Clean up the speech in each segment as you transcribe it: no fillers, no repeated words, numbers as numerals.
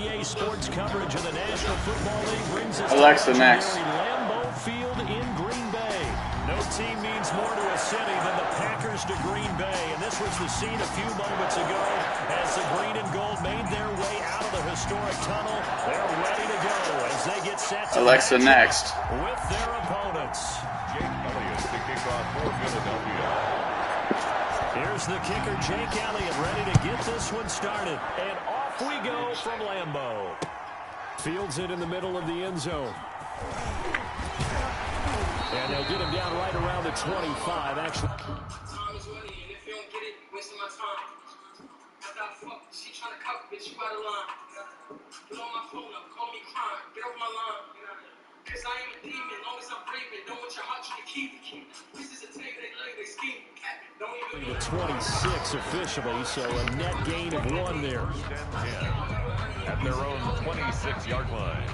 EA Sports coverage of the National Football League brings us Alexa to next. Lambeau Field in Green Bay. No team means more to a city than the Packers to Green Bay, and this was the scene a few moments ago as the green and gold made their way out of the historic tunnel. They're ready to go as they get set to Alexa next. with their opponents. Jake Elliott to kick off for Philadelphia. Here's the kicker, Jake Elliott, ready to get this one started. And off we go from Lambeau. Fields it in the middle of the end zone. And they'll get him down right around the 25, actually. Time is money, and if you don't get it, you're wasting my time. I got fucked. She trying to cuff, bitch. You out of line. Get on my phone up. Call me crying. Get off my line. Cause I am a demon. Long as I'm breathing. Don't want your heart you to keep. This is a team they love. They scheme. Don't even. The 26 officially, so a net gain of 1 there. At their own 26-yard line.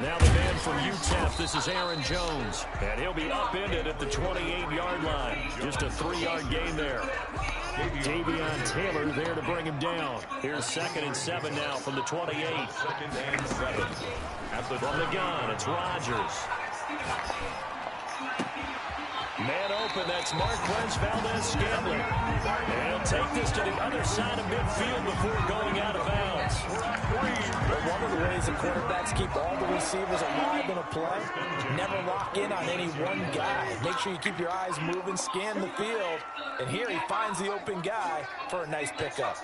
Now the man from UTEP, this is Aaron Jones. And he'll be upended at the 28-yard line. Just a 3-yard gain there. Davion Taylor there to bring him down. Here's 2nd and 7 now from the 28. 2nd and 7. From the gun, it's Rodgers. Man open, that's Marquez Valdez-Scantling. And he'll take this to the other side of midfield before going out of bounds. But one of the ways the quarterbacks keep all the receivers alive in a play, never lock in on any one guy. Make sure you keep your eyes moving, scan the field, and here he finds the open guy for a nice pickup.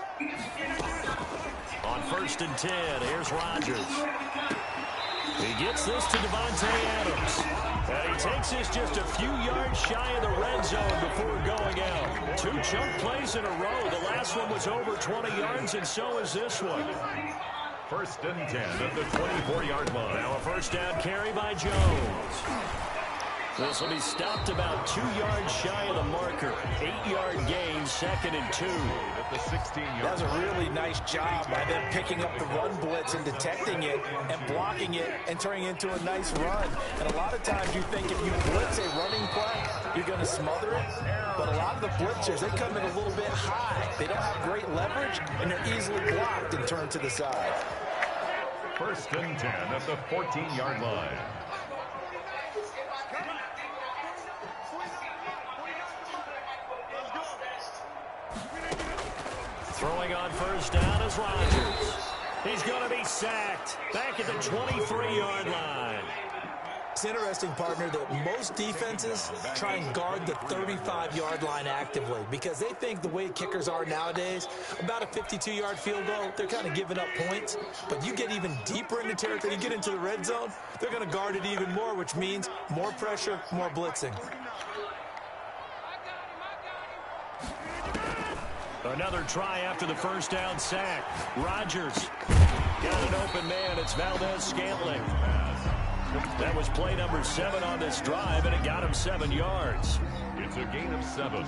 On 1st and 10, here's Rodgers. He gets this to Devontae Adams. And he takes this just a few yards shy of the red zone before going out. 2 chunk plays in a row. The last one was over 20 yards, and so is this one. 1st and 10 at the 24-yard line. Now a 1st down carry by Jones. This will be stopped about 2 yards shy of the marker. 8-yard gain, 2nd and 2. At the 16-yard. That was a really nice job by them picking up the run blitz and detecting it and blocking it and turning it into a nice run. And a lot of times you think if you blitz a running play, you're going to smother it. But a lot of the blitzers, they come in a little bit high. They don't have great leverage, and they're easily blocked and turned to the side. 1st and 10 at the 14-yard line. Throwing on 1st down is Rodgers. He's going to be sacked back at the 23-yard line. It's interesting, partner, that most defenses try and guard the 35-yard line actively because they think the way kickers are nowadays, about a 52-yard field goal, they're kind of giving up points. But you get even deeper into territory, you get into the red zone, they're going to guard it even more, which means more pressure, more blitzing. Another try after the 1st down sack. Rodgers got an open man. It's Valdez-Scantling. That was play number 7 on this drive, and it got him 7 yards. It's a gain of 7.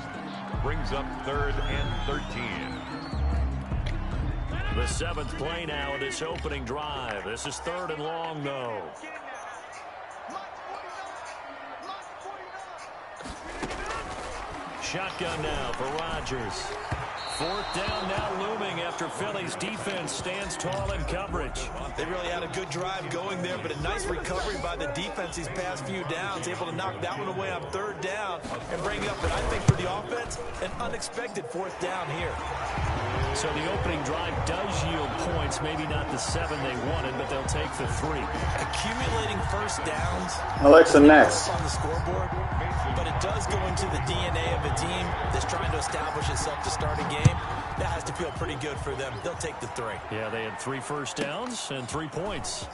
Brings up 3rd and 13. The 7th play now of this opening drive. This is 3rd and long, though. Shotgun now for Rodgers. 4th down now looming after Philly's defense stands tall in coverage. They really had a good drive going there, but a nice recovery by the defense these past few downs, able to knock that one away on 3rd down and bring up, but I think for the offense, an unexpected 4th down here. So the opening drive does yield points, maybe not the 7 they wanted, but they'll take the 3. Accumulating 1st downs. Alexa next. On the scoreboard, but it does go into the DNA of a team that's trying to establish itself to start a game. That has to feel pretty good for them. They'll take the 3. Yeah, they had 3 first downs and 3 points.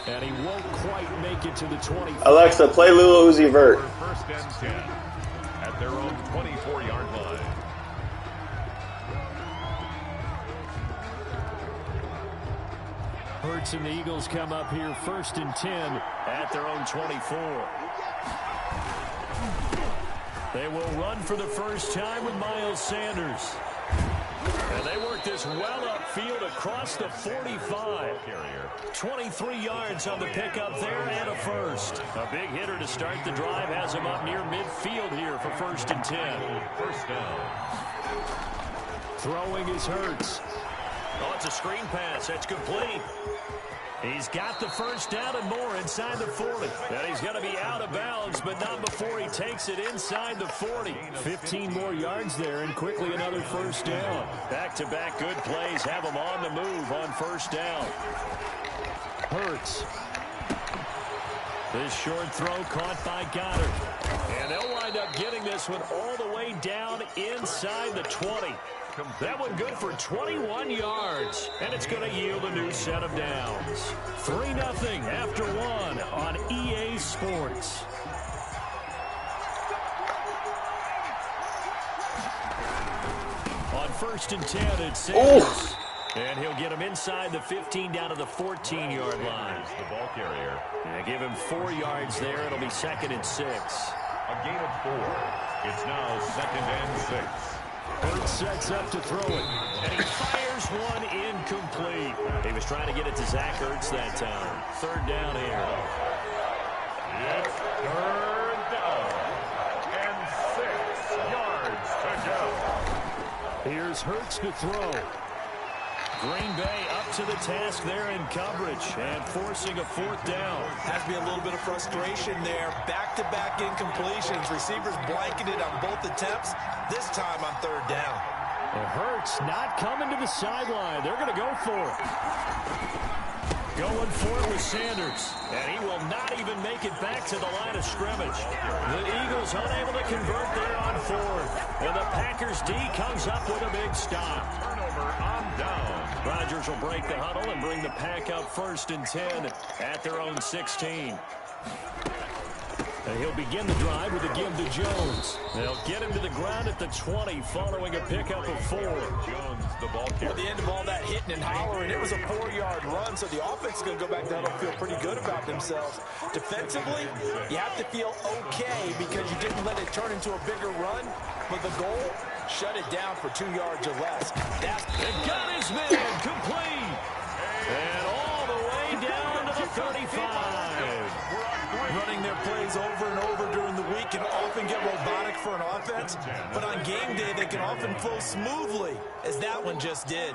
And he won't quite make it to the 20. Alexa, play Lil Uzi Vert. 1st and 10 at their own 24-yard line. Hurts and the Eagles come up here 1st and 10 at their own 24. They will run for the first time with Miles Sanders. And they work this well upfield across the 45. 23 yards on the pickup there and a first. A big hitter to start the drive has him up near midfield here for 1st and 10. First down. Throwing is Hurts. Oh, it's a screen pass. That's complete. He's got the first down and more inside the 40. And he's going to be out of bounds, but not before he takes it inside the 40. 15 more yards there, and quickly another first down. Back-to-back good plays have him on the move on first down. Hurts. This short throw caught by Goddard. And they'll wind up getting this one all the way down inside the 20. That one good for 21 yards, and it's going to yield a new set of downs. 3-0 after one on EA Sports. On 1st and 10, it's Sanders. And he'll get him inside the 15 down to the 14-yard line. The ball carrier. And give him 4 yards there. It'll be 2nd and 6. A gain of 4. It's now 2nd and 6. Hurts sets up to throw it, and he fires one incomplete. He was trying to get it to Zach Ertz that time. 3rd down here. It's 3rd down and 6 yards to go. Here's Hurts to throw. Green Bay up to the task there in coverage and forcing a 4th down. Has to be a little bit of frustration there. Back-to-back incompletions. Receivers blanketed on both attempts. This time on 3rd down. And Hurts not coming to the sideline. They're going to go for it. Going for it with Sanders. And he will not even make it back to the line of scrimmage. The Eagles unable to convert there on 4th. And the Packers D comes up with a big stop. Turnover on down. Rodgers will break the huddle and bring the pack up 1st and 10 at their own 16. And he'll begin the drive with a give to Jones. They'll get him to the ground at the 20 following a pickup of 4. Jones, the ball carrier. At the end of all that hitting and hollering, it was a 4-yard run, so the offense is going to go back down and feel pretty good about themselves. Defensively, you have to feel okay because you didn't let it turn into a bigger run, but the goal, shut it down for 2 yards or less. They got his man complete. And all the way down to the 35. Running their plays over and over during the week can often get robotic for an offense, but on game day they can often flow smoothly, as that one just did.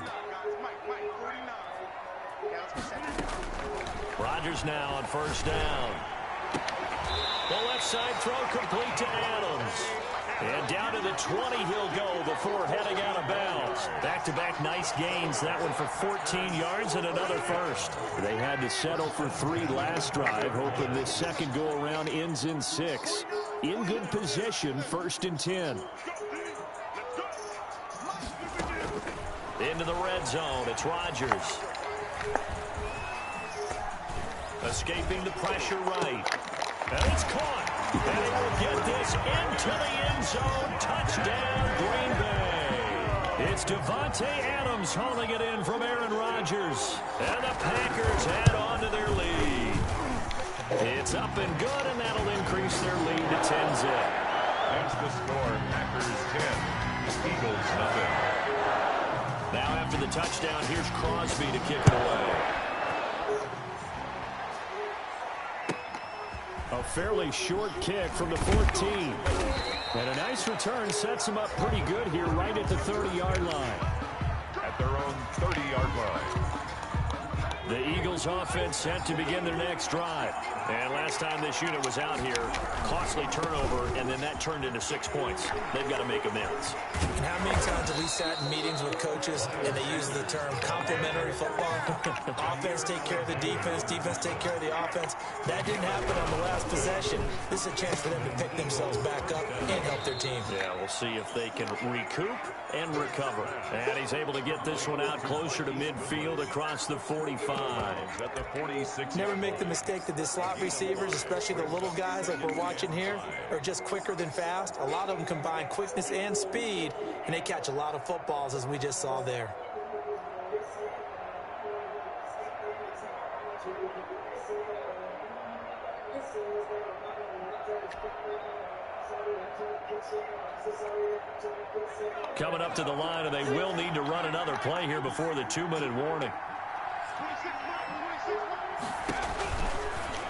Rodgers now on 1st down. The left side throw complete to Adams. And down to the 20 he'll go before heading out of bounds. Back-to-back nice gains. That one for 14 yards and another first. They had to settle for 3 last drive, hoping this second go-around ends in 6. In good position, 1st and 10. Into the red zone. It's Rodgers. Escaping the pressure right. And it's caught. And he will get this into the end zone. Touchdown, Green Bay. It's Davante Adams hauling it in from Aaron Rodgers. And the Packers add on to their lead. It's up and good, and that'll increase their lead to 10-zip. That's the score. Packers 10. Eagles nothing. Now after the touchdown, here's Crosby to kick it away. A fairly short kick from the 14. And a nice return sets him up pretty good here right at the 30-yard line. At their own 30-yard line. The Eagles offense set to begin their next drive. And last time this unit was out here, costly turnover, and then that turned into 6 points. They've got to make amends. And how many times have we sat in meetings with coaches and they use the term complementary football? Offense take care of the defense, defense take care of the offense. That didn't happen on the last possession. This is a chance for them to pick themselves back up and help their team. Yeah, we'll see if they can recoup and recover. And he's able to get this one out closer to midfield across the 45. At the 46. Never make the mistake that the slot receivers, especially the little guys like we're watching here, are just quicker than fast. A lot of them combine quickness and speed, and they catch a lot of footballs, as we just saw there. Coming up to the line, and they will need to run another play here before the 2-minute warning.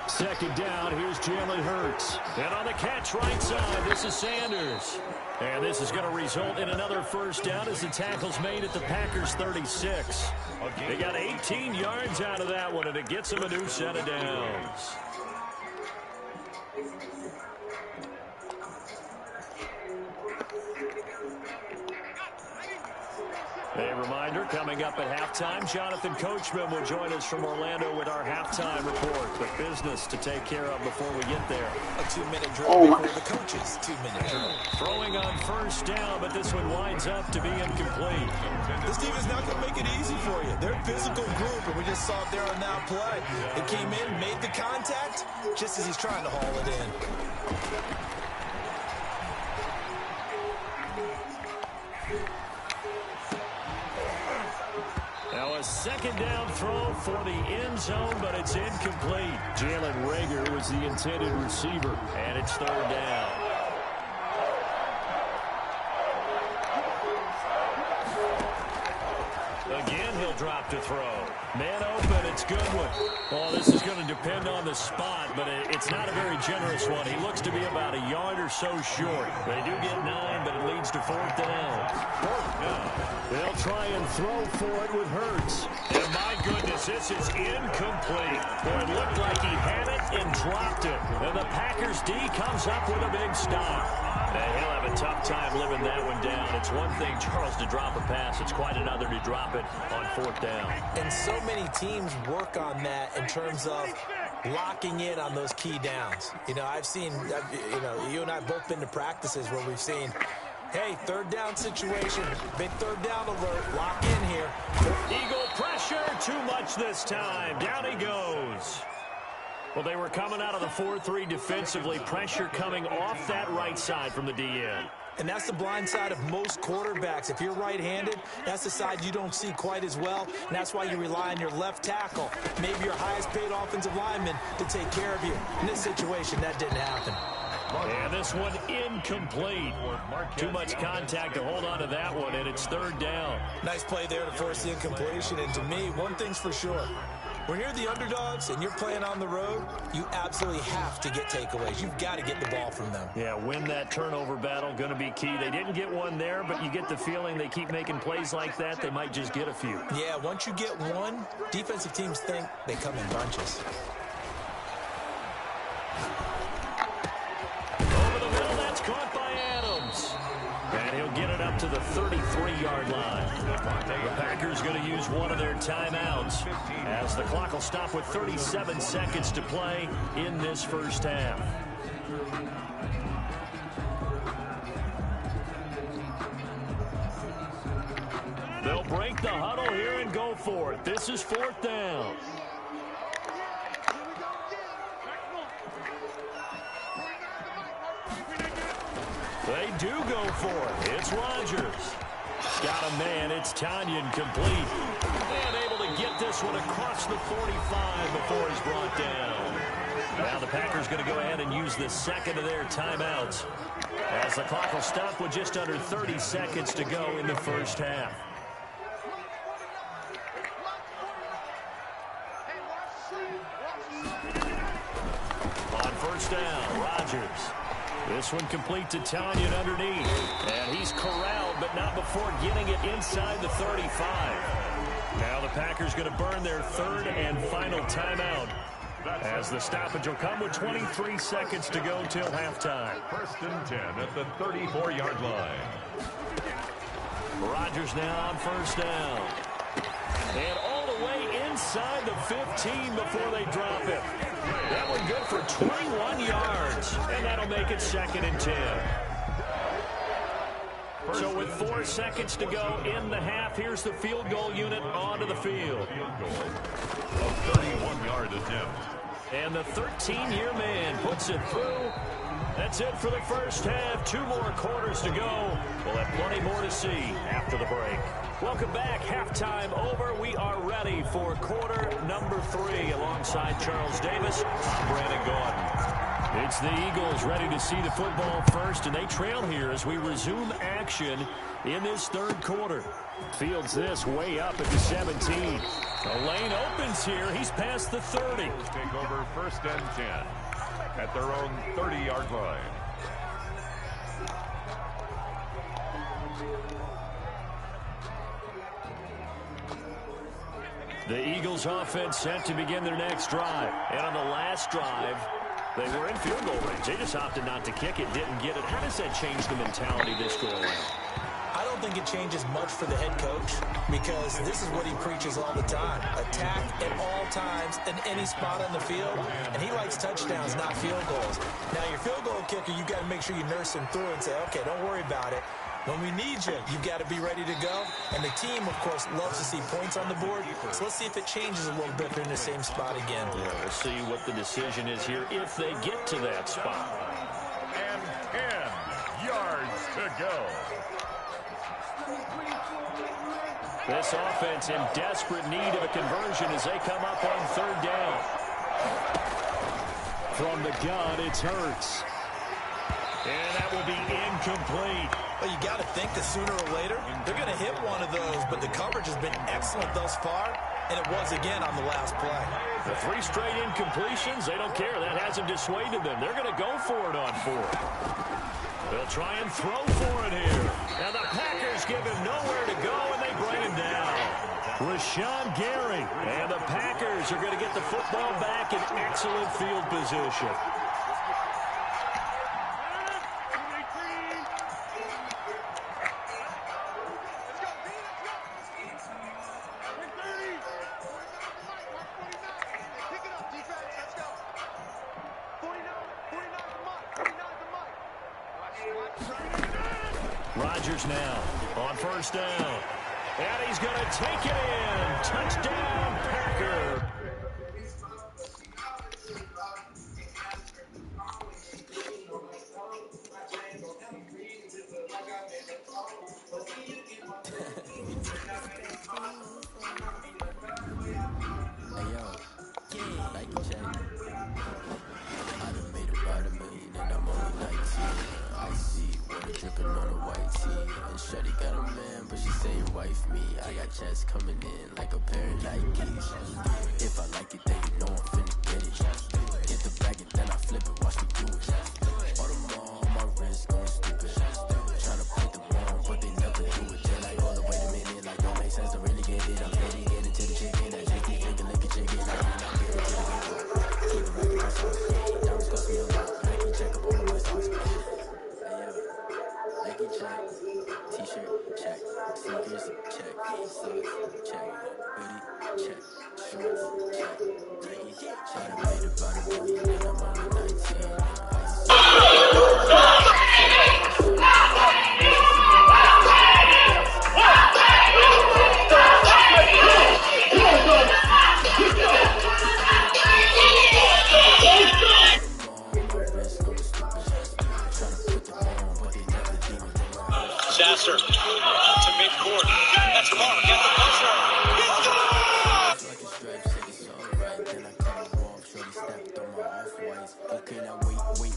Second down, here's Jalen Hurts. And on the catch right side, this is Sanders. And this is going to result in another first down as the tackle's made at the Packers' 36. They got 18 yards out of that one, and it gets them a new set of downs. A reminder, coming up at halftime, Jonathan Coachman will join us from Orlando with our halftime report. But business to take care of before we get there. A 2-minute drill before the coach's 2-minute drill. Throwing on first down, but this one winds up to be incomplete. This team is not going to make it easy for you. They're a physical group, and we just saw it there on that play. They came in, made the contact, just as he's trying to haul it in. Now a second down throw for the end zone, but it's incomplete. Jalen Reagor was the intended receiver, and it's third down. Again, he'll drop to throw. Man open, it's Goodwin. Oh, this is going to depend on the spot, but it's not a very generous one. He looks to be about a yard or so short. They do get 9, but it leads to fourth down. They'll try and throw for it with Hurts. And my goodness, this is incomplete. Boy, it looked like he had it and dropped it. And the Packers D comes up with a big stop. And he'll have a tough time living that one down. It's one thing, Charles, to drop a pass. It's quite another to drop it on fourth down. And so many teams work on that in terms of locking in on those key downs. You know, I've seen, you and I have both been to practices where we've seen, hey, third down situation, big third down alert, lock in here. Eagle pressure, too much this time. Down he goes. Well, they were coming out of the 4-3 defensively. Pressure coming off that right side from the DN. And that's the blind side of most quarterbacks. If you're right-handed, that's the side you don't see quite as well. And that's why you rely on your left tackle, maybe your highest-paid offensive lineman, to take care of you. In this situation, that didn't happen. And this one incomplete. Too much contact to hold on to that one, and it's third down. Nice play there to force the incompletion. And to me, one thing's for sure. When you're the underdogs and you're playing on the road, you absolutely have to get takeaways. You've got to get the ball from them. Yeah, win that turnover battle, going to be key. They didn't get one there, but you get the feeling they keep making plays like that, they might just get a few. Yeah, once you get one, defensive teams think they come in bunches. Over the middle, that's caught by Adams. And he'll get it up to the 33-yard line. The Packers going to use one of their timeouts as the clock will stop with 37 seconds to play in this first half. They'll break the huddle here and go for it. This is fourth down. They do go for it. It's Rodgers. Got a man. It's Tanyan complete. And able to get this one across the 45 before he's brought down. Now the Packers going to go ahead and use the second of their timeouts as the clock will stop with just under 30 seconds to go in the first half. On first down, Rodgers. This one complete to Tanyan underneath. And he's corralled, but not before getting it inside the 35. Now the Packers going to burn their third and final timeout as the stoppage will come with 23 seconds to go till halftime. First and 10 at the 34-yard line. Rodgers now on first down. And all the way inside the 15 before they drop it. That one good for 21 yards. And that'll make it second and 10. So with 4 seconds to go in the half, here's the field goal unit onto the field. A 31-yard attempt. And the 13-year man puts it through. That's it for the first half. 2 more quarters to go. We'll have plenty more to see after the break. Welcome back. Halftime over. We are ready for quarter number 3. Alongside Charles Davis, I'm Brandon Gordon. It's the Eagles ready to see the football first, and they trail here as we resume action in this third quarter. Fields this way up at the 17. The lane opens here. He's past the 30. Take over first and 10 at their own 30-yard line. The Eagles offense set to begin their next drive. And on the last drive, they were in field goal range. They just opted not to kick it, didn't get it. How does that change the mentality this go around? I don't think it changes much for the head coach because this is what he preaches all the time. Attack at all times in any spot on the field, and he likes touchdowns, not field goals. Now, your field goal kicker, you got to make sure you nurse him through and say, okay, don't worry about it. When we need you, you've got to be ready to go. And the team, of course, loves to see points on the board. So let's see if it changes a little bit. They're in the same spot again. Yeah, we'll see what the decision is here if they get to that spot. And 10 yards to go. This offense in desperate need of a conversion as they come up on third down. From the gun, it's Hurts. And that will be incomplete. Well, you got to think that sooner or later, they're going to hit one of those, but the coverage has been excellent thus far, and it was again on the last play. The 3 straight incompletions, they don't care. That hasn't dissuaded them. They're going to go for it on 4th. They'll try and throw for it here. And the Packers give him nowhere to go, and they bring him down. Rashawn Gary. And the Packers are going to get the football back in excellent field position. Rodgers now on first down. And he's going to take it in. Touchdown, Packer. Shawty got a man, but she say wife me. I got checks coming in like a pair of Nikes. If I like it, then you know I'm finna get it. Get the bag and then I flip it, watch me do it. All on my wrist going stupid. Tryna put the bomb, but they never do it. They're like, hold up, wait a minute, like don't make sense to really get it. I'm ready to get into the chicken. That JT finger licking chicken. Like I'm get it to the window. Keep it racking my sauce. Diamonds cost me a lot. Nike check up all of my socks. Hey yo, Nike check. T-shirt, check. Sneakers, check. Socks, check. Hoodie, check. Shorts, check. Nike, check. I made about $1 million and I'm only 19. Sasser to midcourt. That's Mark at the buzzer. Okay, now wait.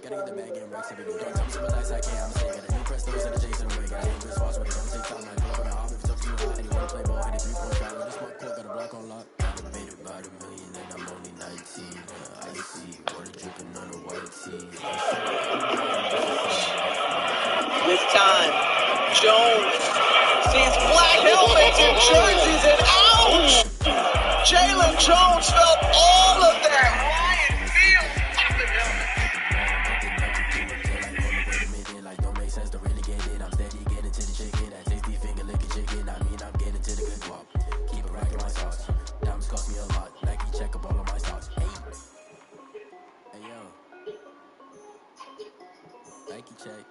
Gotta get the bag and racks every day. Don't tell me some lies I can't. I'm saying, got a new press, those in the Jason away. Got a new Chris Foss, when it don't take time. Like, go on the off, if it's up to you, and you wanna play ball, hit a 3-point shot. With a smart court, got a block on lock. I made about $1 million and I'm only 19. Icy, water dripping on a white tee. This time, Jones sees black helmets and jerseys, and ouch! Jalen Jones felt all of that. Ryan Fields popping helmet. Like don't make sense to really get it. I'm steady getting to the chicken. That tasty finger licking chicken. I mean I'm getting to the good guap. Keep it racking my sauce. Diamonds cost me a lot. Nike check up all of my socks. Hey yo, Nike check.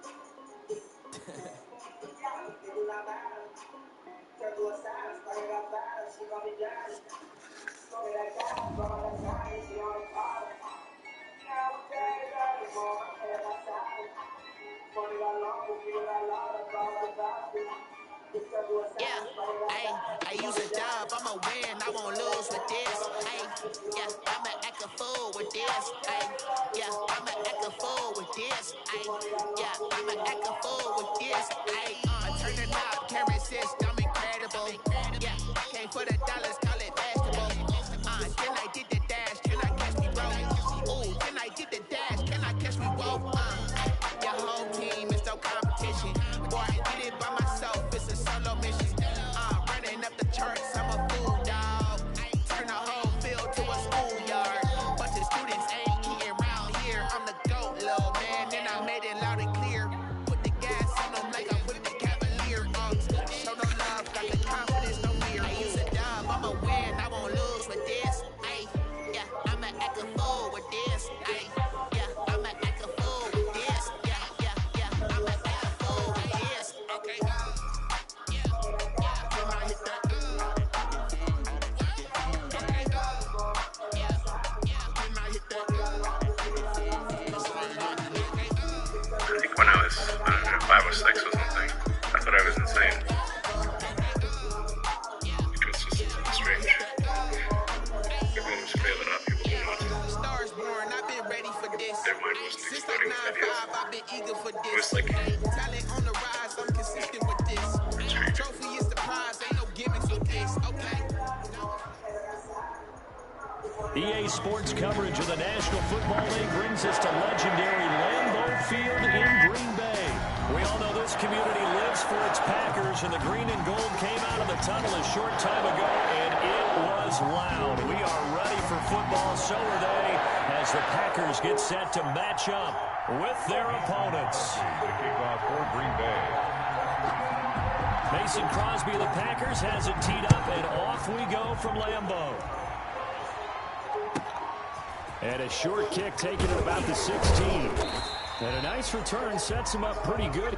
Yeah, I use a dub, I'ma win, I won't lose with this. Yeah, I'ma act a fool with this. Yeah, I'ma act a fool with this. Yeah, I'ma act a fool with this. Turn the knob, camera assist, I'm incredible. Yeah, came for the dollars, call it basketball. Then I did the dash, can I catch me roll? Ooh, then I did the dash, can I catch me roll? Your whole team is no competition. Boy, I did it by myself, it's a solo mission. Running up the charts, I'm a fool, dog. Turn the whole field to a schoolyard. Bunch of students ain't eating round here. I'm the GOAT, little man, and I made it loud and clear. Put the gas on them like I whipped the Cavalier. Show no love, got the confidence, no fear. I use a dub, I'ma win, I won't lose with this. Yeah, I'ma act a fool with this. Yeah, I'ma act a fool with this. Yeah, I'ma act a fool with this. Okay. I think when I was, I don't know, 5 or 6 or something, I thought I was insane. Because it's just strange. Everyone was failing up, people were not. Stars born, I've been ready for this. Their mind wasn't Since like exploding with ideas. 9-5, I've been eager for It this. was like, Talent on the rise, I'm consistent with this. Trophy is the prize, ain't no gimmicks with this. Okay. EA Sports coverage of the National Football League brings us to legendary Lambeau Field in Green Bay. We all know this community lives for its Packers, and the green and gold came out of the tunnel a short time ago, and it was loud. We are ready for football, so are they, as the Packers get set to match up with their opponents. The kickoff for Green Bay. Mason Crosby of the Packers has it teed up, and off we go from Lambeau. And a short kick taken at about the 16. And a nice return sets him up pretty good.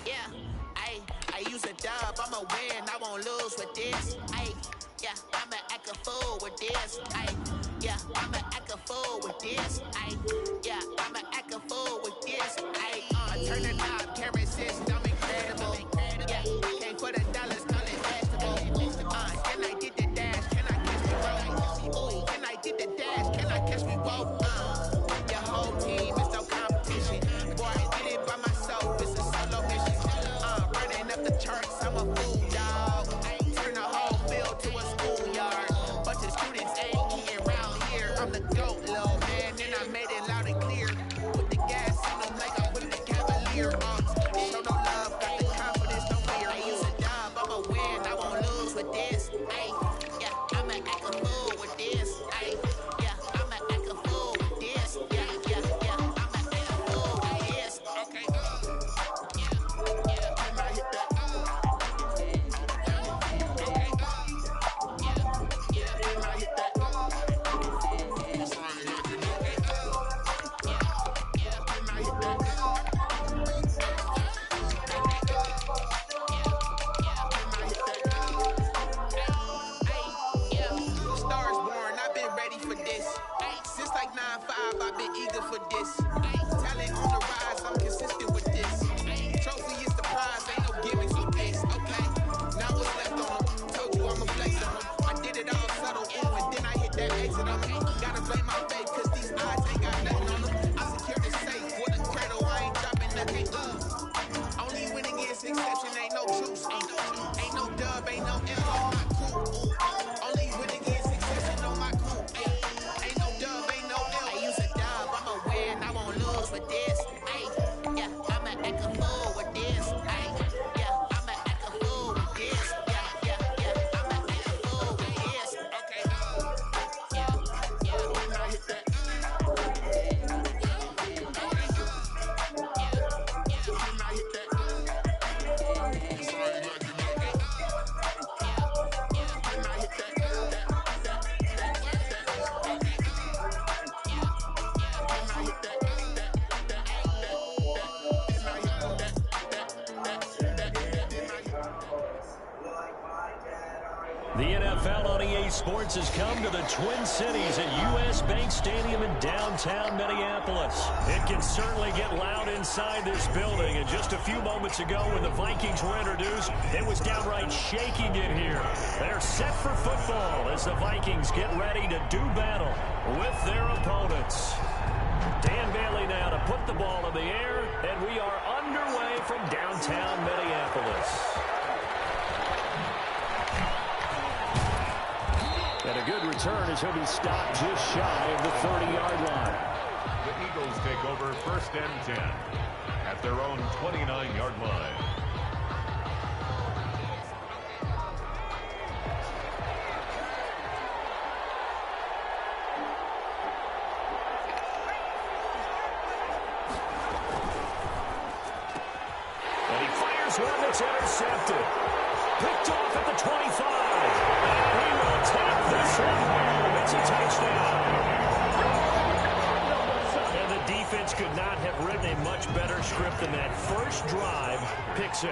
Yeah, I use a dub, I'ma win, I won't lose with this. Yeah, I'ma act a fool with this. Yeah, I'ma act a fool with this. Yeah, I'ma act a fool with this. Turn the knob, camera assist, I'm incredible. Yeah, came for the dollars, call it basketball. Then I did the dash, can I catch me roll? Ooh, then I did the dash, can I catch me roll? Your whole team is no competition. Boy, I did it by myself, it's a solo mission. Running up the charts, I'm a fool, dog. Turn the whole field to a schoolyard. Bunch of students ain't eating round here. I'm the GOAT, little man, and I made it loud and clear. Put the gas on them like I whipped the Cavalier. Show no love, got the confidence, no fear. I use a dub, I'ma win, I won't lose with this. Yeah, I'ma act a fool with this. Yeah, I'ma act a fool with this. Yeah, I'ma act a fool with this. Okay. Yeah, can I hit that? Okay. Yeah, can I hit that? Stars born, I've been ready for this. Since like 9-5, I've been eager for this. Talent on the rise, I'm consistent with this. Trophy is the prize, ain't no gimmicks with this. Okay, now what's left on them? Told you I'ma flex on them. I did it all subtle, ooh, and then I hit that exit on them. Gotta blame my faith, cause these odds ain't got nothing on them. I secured the safe with a cradle, I ain't dropping nothing. Only win against exception, ain't no truce. Ain't no dub, ain't no M, I'm not cool. Only win against exception on my cool. Ain't no dub, ain't no M. I use a dub, I'ma win, I won't lose with this. Yeah, I'ma act a fool with this. Yeah, I'ma act a fool with this. Yeah, I'ma act a fool with this. Okay. Yeah, can I hit that? sports has come to the Twin Cities at U.S. Bank Stadium in downtown Minneapolis. It can certainly get loud inside this building. And just a few moments ago when the Vikings were introduced, it was downright shaking in here. They're set for football as the Vikings get ready to do battle with their opponents. Dan Bailey now to put the ball in the air, and we are underway from downtown Minneapolis. And a good return as he'll be stopped just shy of the 30-yard line. The Eagles take over 1st and 10 at their own 29-yard line. And he fires one that's intercepted. Picked off at the 25. And he will take this one home. It's a touchdown. And the defense could not have written a much better script than that first drive. Pick 6.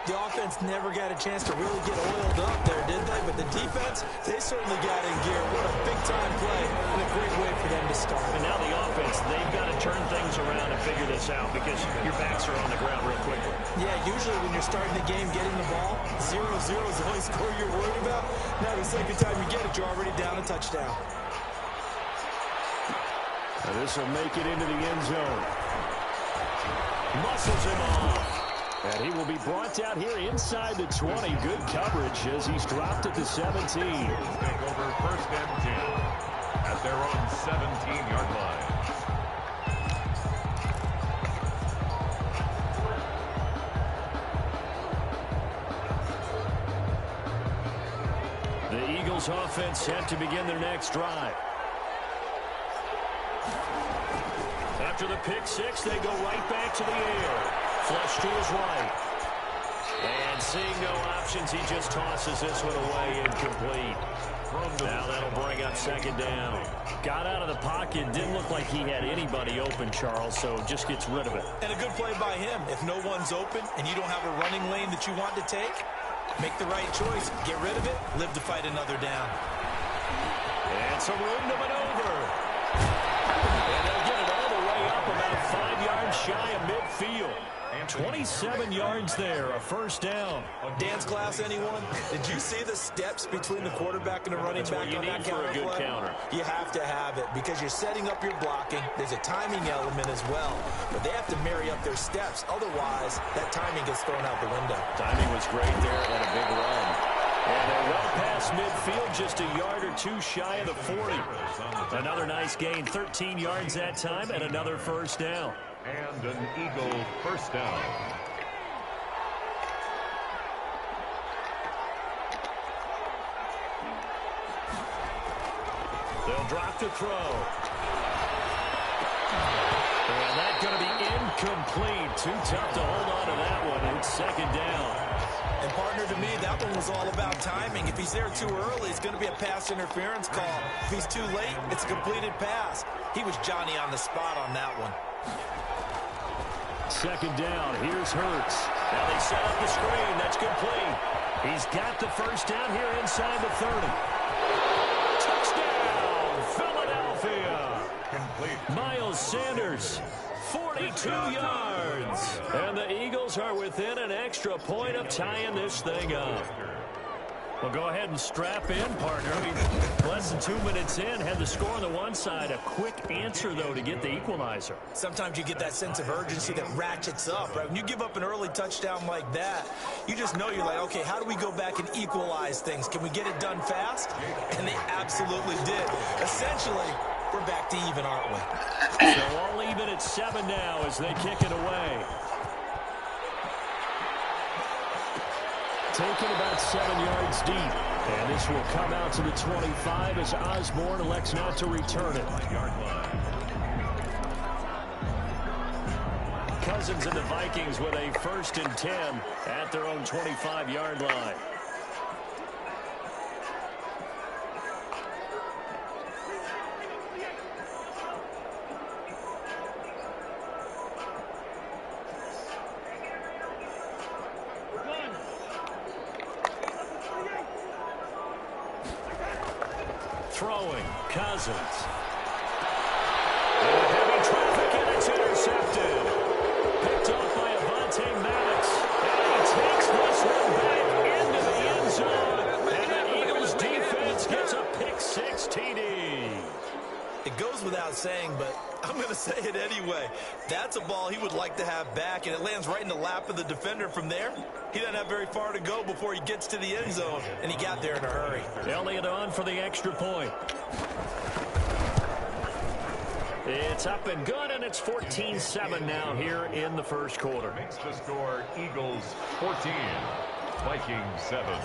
The offense never got a chance to really get oiled up there, did they? But the defense, they certainly got in gear. What a big-time play and a great way for them to start. And now the offense, they've got to turn things around and figure this out because your backs are on the ground real quickly. Yeah, usually when you're starting the game getting the ball, 0-0 is the only score you're worried about. Now the second time you get it, you're already down a touchdown. And this will make it into the end zone. Muscles him off. And he will be brought down here inside the 20. Good coverage as he's dropped at the 17. Take over 1st and 10 at their own 17-yard line. The Eagles offense set to begin their next drive. After the pick 6, they go right back to the air. Flush to his right. And seeing no options, he just tosses this one away incomplete. Now that'll bring up 2nd down. Got out of the pocket. Didn't look like he had anybody open, Charles, so just gets rid of it. And a good play by him. If no one's open and you don't have a running lane that you want to take, make the right choice. Get rid of it. Live to fight another down. And some room to maneuver. And they'll get it all the way up about 5 yards shy of midfield. 27 yards there, a 1st down. Dance class, anyone? Did you see the steps between the quarterback and the running back on that counter? That's what you need for a good counter. You have to have it because you're setting up your blocking. There's a timing element as well, but they have to marry up their steps. Otherwise, that timing gets thrown out the window. Timing was great there and a big run. And they're well past midfield, just a yard or 2 shy of the 40. Another nice gain, 13 yards that time, and another 1st down. And an Eagle 1st down. They'll drop to throw. And that's going to be incomplete. Too tough to hold on to that one. It's 2nd down. And partner, to me, that one was all about timing. If he's there too early, it's going to be a pass interference call. If he's too late, it's a completed pass. He was Johnny on the spot on that one. 2nd down. Here's Hurts. Now they set up the screen. That's complete. He's got the 1st down here inside the 30. Touchdown, Philadelphia. Complete. Miles Sanders, 42 yards. And the Eagles are within an extra point of tying this thing up. Well, go ahead and strap in, partner. Less than 2 minutes in, had the score on the one side. A quick answer, though, to get the equalizer. Sometimes you get that sense of urgency that ratchets up, right? When you give up an early touchdown like that, you just know you're like, okay, how do we go back and equalize things? Can we get it done fast? And they absolutely did. Essentially, we're back to even, aren't we? So all even at 7 now as they kick it away. Taken about 7 yards deep. And this will come out to the 25 as Osborne elects not to return it. Cousins and the Vikings with a 1st and 10 at their own 25-yard line. throwing. Cousins. And heavy traffic, and it's intercepted. Picked off by Avonte Maddox. And he takes this one back into the end zone. And the Eagles defense gets a pick-6 TD. It goes without saying, but I'm going to say it anyway. That's a ball he would like to have back, and it lands right in the lap of the defender from there. He doesn't have very far to go before he gets to the end zone, and he got there in a hurry. Elliott on for the extra point. It's up and good, and it's 14-7 now here in the first quarter. Makes the score Eagles 14, Vikings 7.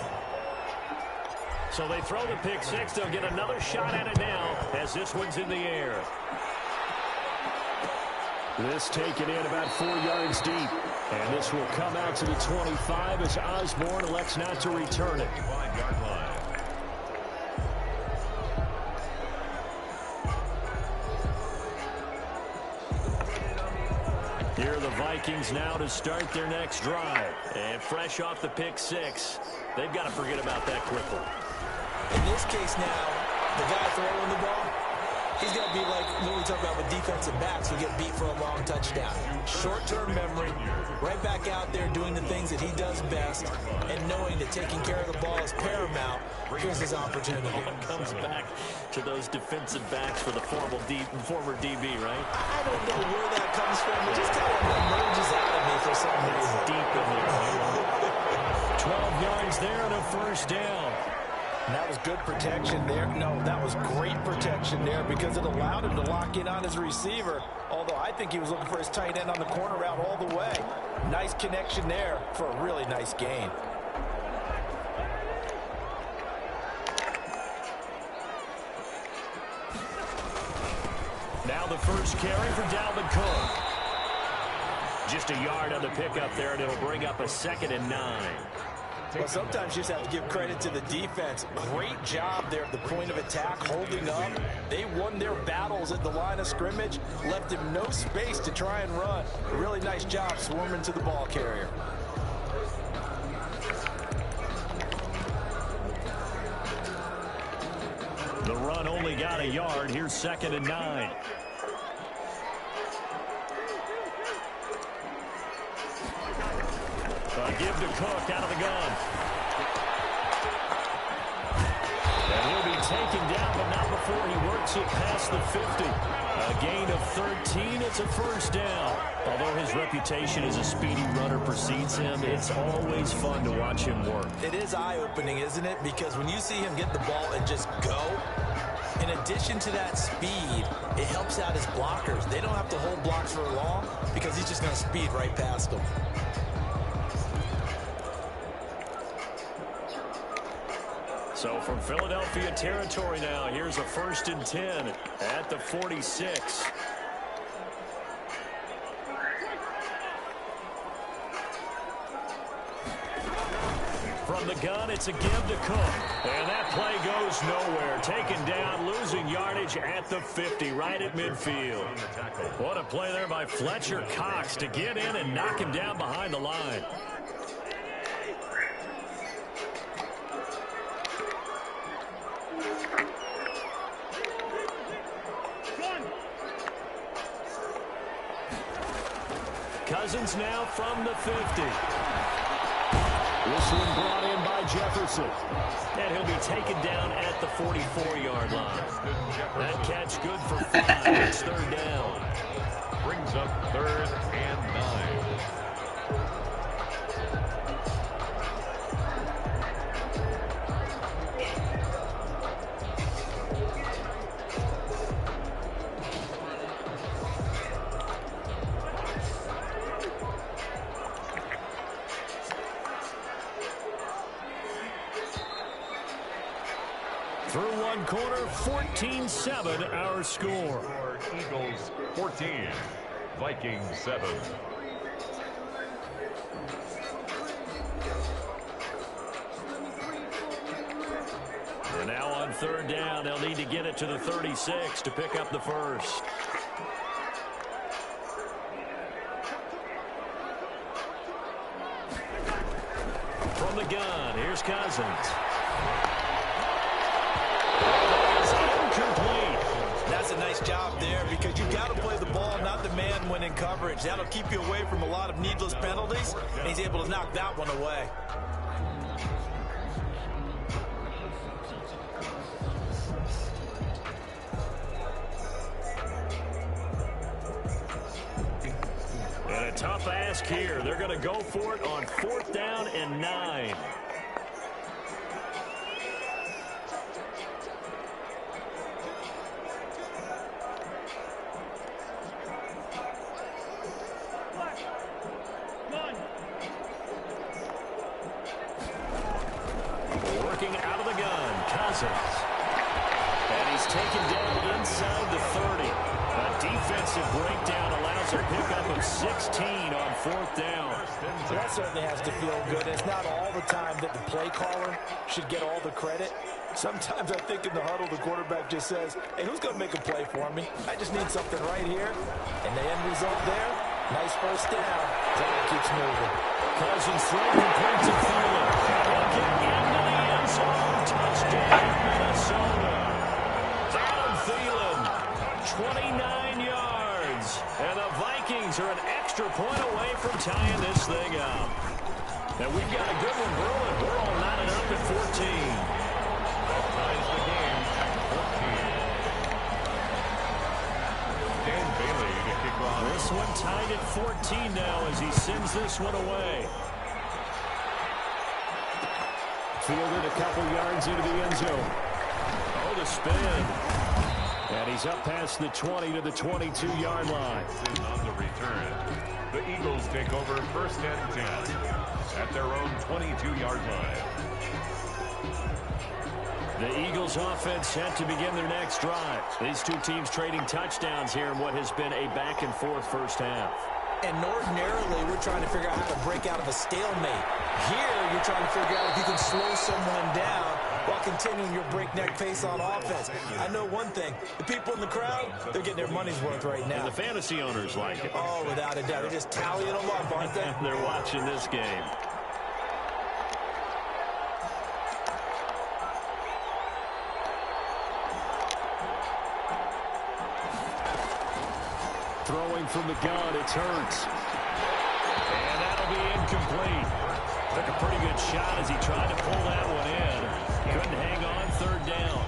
So they throw the pick-6. They'll get another shot at it now as this one's in the air. This taken in about 4 yards deep. And this will come out to the 25 as Osborne elects not to return it. 5-yard line. Here are the Vikings now to start their next drive. And fresh off the pick-6, they've got to forget about that quickly. In this case now, the guy throwing the ball, he's got to be like when we talk about with defensive backs who get beat for a long touchdown. Short-term memory, right back out there doing the things that he does best, and knowing that taking care of the ball is paramount. Here's his opportunity. Comes back to those defensive backs for the former DB, right? I don't know where that comes from. It just kind of emerges out of me for some reason. Deep in there. 12 yards there and a first down. And that was good protection there. No, that was great protection there because it allowed him to lock in on his receiver. Although I think he was looking for his tight end on the corner route all the way. Nice connection there for a really nice gain. Now the first carry for Dalvin Cook. Just a yard on the pickup there, and it'll bring up a 2nd and 9. Well, sometimes you just have to give credit to the defense. Great job there at the point of attack, holding up. They won their battles at the line of scrimmage, left him no space to try and run. A really nice job swarming to the ball carrier. The run only got a yard. Here's 2nd and 9. Give to Cook out of the gun. And he'll be taken down, but not before he works it past the 50. A gain of 13. It's a first down. Although his reputation as a speedy runner precedes him, it's always fun to watch him work. It is eye-opening, isn't it? Because when you see him get the ball and just go, in addition to that speed, it helps out his blockers. They don't have to hold blocks for long because he's just going to speed right past them. So from Philadelphia territory now, here's a 1st and 10 at the 46. From the gun, it's a give to Cook. And that play goes nowhere. Taken down, losing yardage at the 50, right at midfield. What a play there by Fletcher Cox to get in and knock him down behind the line. Cousins now from the 50. This one brought in by Jefferson. And he'll be taken down at the 44-yard line. That catch good for 5. It's 3rd down. Brings up 3rd and 9. Through one quarter, 14-7 our score. Eagles 14, Vikings 7. And now on 3rd down, they'll need to get it to the 36 to pick up the first. From the gun, here's Cousins. Nice job there, because you got to play the ball, not the man when in coverage. That'll keep you away from a lot of needless penalties, and he's able to knock that one away. And a tough ask here. They're going to go for it on 4th down and 9. Working out of the gun, Cousins. And he's taken down inside the 30. A defensive breakdown allows a pickup of 16 on 4th down. That certainly has to feel good. It's not all the time that the play caller should get all the credit. Sometimes I think in the huddle, the quarterback just says, hey, who's going to make a play for me? I just need something right here. And the end result there, nice first down. Clock keeps moving. Cousins throw complete to Thielen. He'll get into the end zone. Touchdown, Minnesota. Adam Thielen, 29 yards. And the Vikings are an extra point away from tying this thing up. And we've got a good one brewing. We're all knotted up at 14. That ties the game at 14. Dan Bailey to kick off. This one tied at 14 now as he sends this one away. Fielded a couple yards into the end zone. Oh, the spin. And he's up past the 20 to the 22-yard line. On the return, the Eagles take over 1st and 10 at their own 22-yard line. The Eagles offense set to begin their next drive. These two teams trading touchdowns here in what has been a back-and-forth first half. And ordinarily, we're trying to figure out how to break out of a stalemate. Here, you're trying to figure out if you can slow someone down while continuing your breakneck pace on offense. I know one thing. The people in the crowd, they're getting their money's worth right now. And the fantasy owners like it. Oh, without a doubt. They're just tallying them up, aren't they? They're watching this game. Throwing from the gun, it's Hurts. And that'll be incomplete. Took a pretty good shot as he tried to pull that one in. Couldn't hang on 3rd down.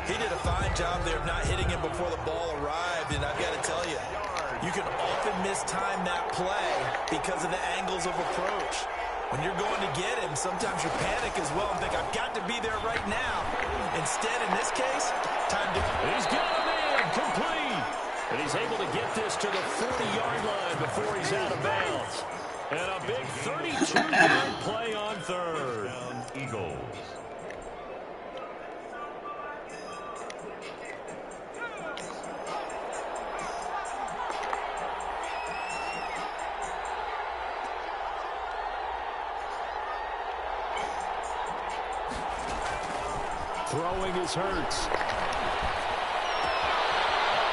He did a fine job there of not hitting him before the ball arrived, and I've got to tell you, you can often mistime that play because of the angles of approach. When you're going to get him, sometimes you panic as well and think, I've got to be there right now. Instead, in this case, time to... He's got him in, complete. And he's able to get this to the 40-yard line before he's out of bounds. And a big 32-yard play on 3rd. Eagles. Throwing is Hurts.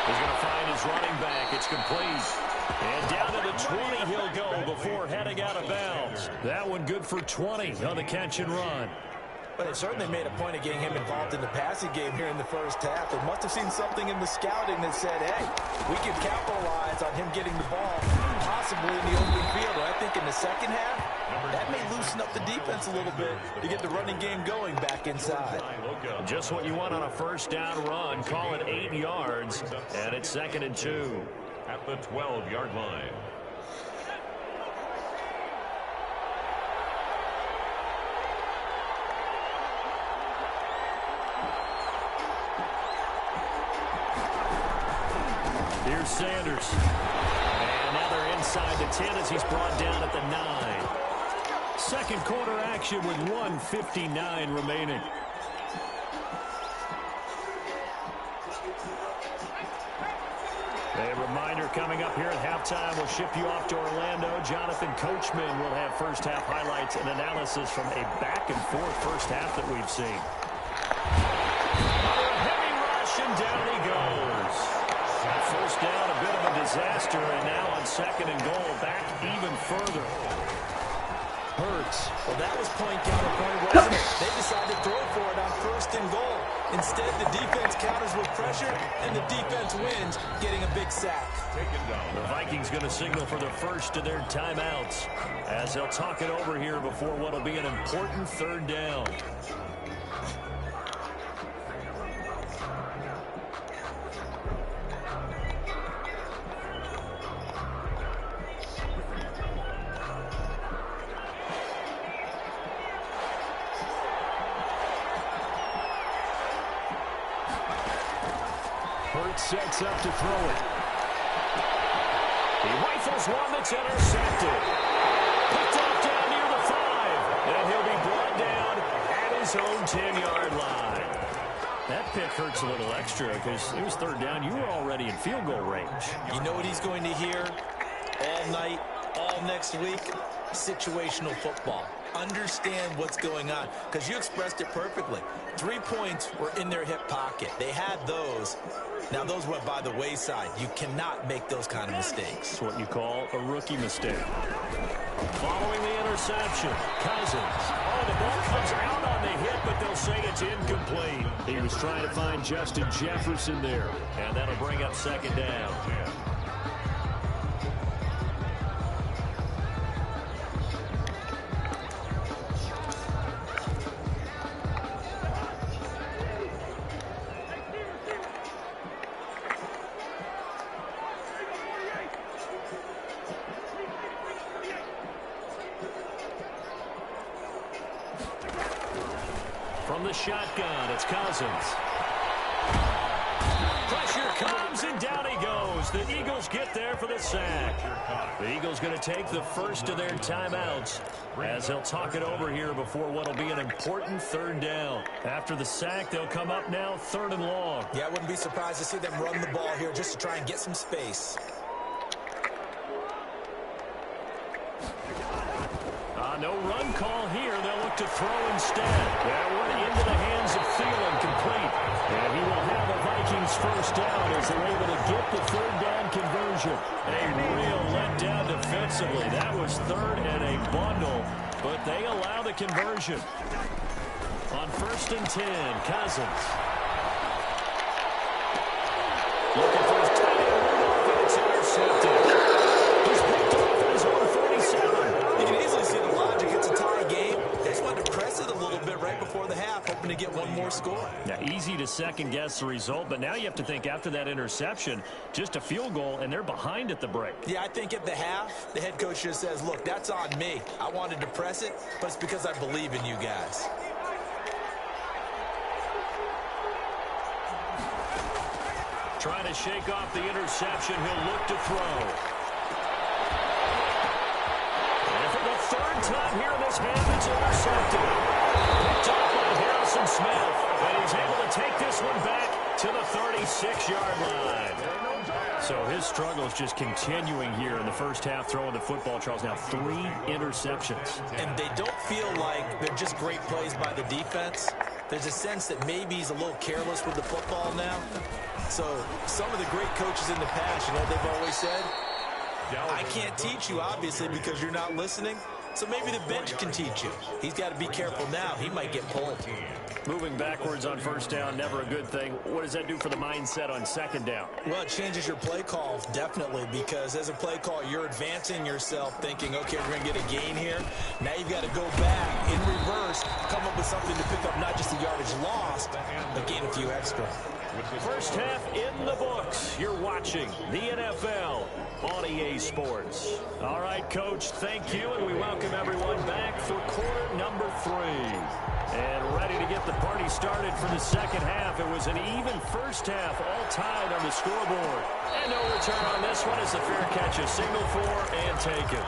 He's going to find his running back. It's complete. And down to the 20 he'll go before heading out of bounds. That one good for 20 on the catch and run. But it certainly made a point of getting him involved in the passing game here in the first half. They must have seen something in the scouting that said, hey, we can capitalize on him getting the ball, possibly in the open field. And I think in the second half, that may loosen up the defense a little bit to get the running game going back inside. Just what you want on a first down run. Call it 8 yards, and it's 2nd and 2. At the 12-yard line. Here's Sanders. And now they're inside the 10 as he's brought down at the 9. Second quarter action with 1:59 remaining. A reminder coming up here at halftime, we'll ship you off to Orlando. Jonathan Coachman will have first half highlights and analysis from a back-and-forth first half that we've seen. A heavy rush, and down he goes. First down, a bit of a disaster, and now on 2nd and goal, back even further. Hurts. Well, that was point counterpoint, wasn't it? They decided to throw for it on 1st and goal. Instead, the defense counters with pressure, and the defense wins, getting a big sack. The Vikings going to signal for the first of their timeouts as they'll talk it over here before what will be an important third down. Sets up to throw it. He rifles one that's intercepted. Picked off down near the 5. And he'll be brought down at his own 10-yard line. That pick hurts a little extra because it was third down. You were already in field goal range. You know what he's going to hear all night, all next week? Situational football. Understand what's going on, because you expressed it perfectly. 3 points were in their hip pocket. They had those. Now, those went by the wayside. You cannot make those kind of mistakes. It's what you call a rookie mistake. Following the interception, Cousins. Oh, the ball comes out on the hit, but they'll say it's incomplete. He was trying to find Justin Jefferson there, and that'll bring up second down. From the shotgun, it's Cousins. Pressure comes, and down he goes. The Eagles get there for the sack. The Eagles going to take the first of their timeouts as they'll talk it over here before what will be an important third down. After the sack, they'll come up now 3rd and long. Yeah, I wouldn't be surprised to see them run the ball here just to try and get some space. No run call here. They'll look to throw instead. That one into the hands of Thielen, complete. And he will have a Vikings first down as they're able to get the third down conversion. A real letdown defensively. That was 3rd and a bundle, but they allow the conversion. On 1st and 10, Cousins. Looking for his tight end Rudolph, and it's intercepted. He's picked off at his own 47. You can easily see the logic. It's a tie game. They just wanted to press it a little bit right before the half, hoping to get one more score. Yeah, easy to second-guess the result, but now you have to think after that interception, just a field goal, and they're behind at the break. Yeah, I think at the half, the head coach just says, look, that's on me. I wanted to press it, but it's because I believe in you guys. Trying to shake off the interception. He'll look to throw. Third time here in this half, it's intercepted. Picked off by Harrison Smith, and he's able to take this one back to the 36-yard line. So his struggles just continuing here in the first half, throwing the football, Charles. Now 3 interceptions. And they don't feel like they're just great plays by the defense. There's a sense that maybe he's a little careless with the football now. So some of the great coaches in the past, you know what they've always said? I can't teach you, obviously, because you're not listening. So maybe the bench can teach you. He's got to be careful now. He might get pulled. Moving backwards on first down, never a good thing. What does that do for the mindset on second down? Well, it changes your play call, definitely, because as a play call, you're advancing yourself thinking, okay, we're going to get a gain here. Now you've got to go back in reverse, come up with something to pick up not just the yardage lost, but gain a few extra. First half in the books. You're watching the NFL on EA Sports. All right, Coach, thank you, and we welcome everyone back for quarter number 3. And ready to get the party started for the second half. It was an even first half, all tied on the scoreboard. And no return on this one as the fair catch is signaled for and taken.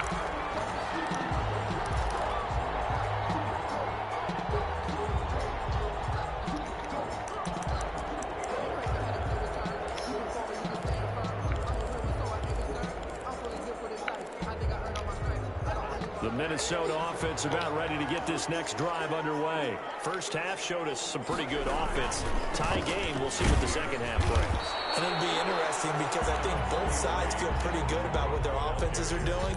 The Minnesota offense about ready to get this next drive underway. First half showed us some pretty good offense. Tie game. We'll see what the second half brings. And it'll be interesting because I think both sides feel pretty good about what their offenses are doing.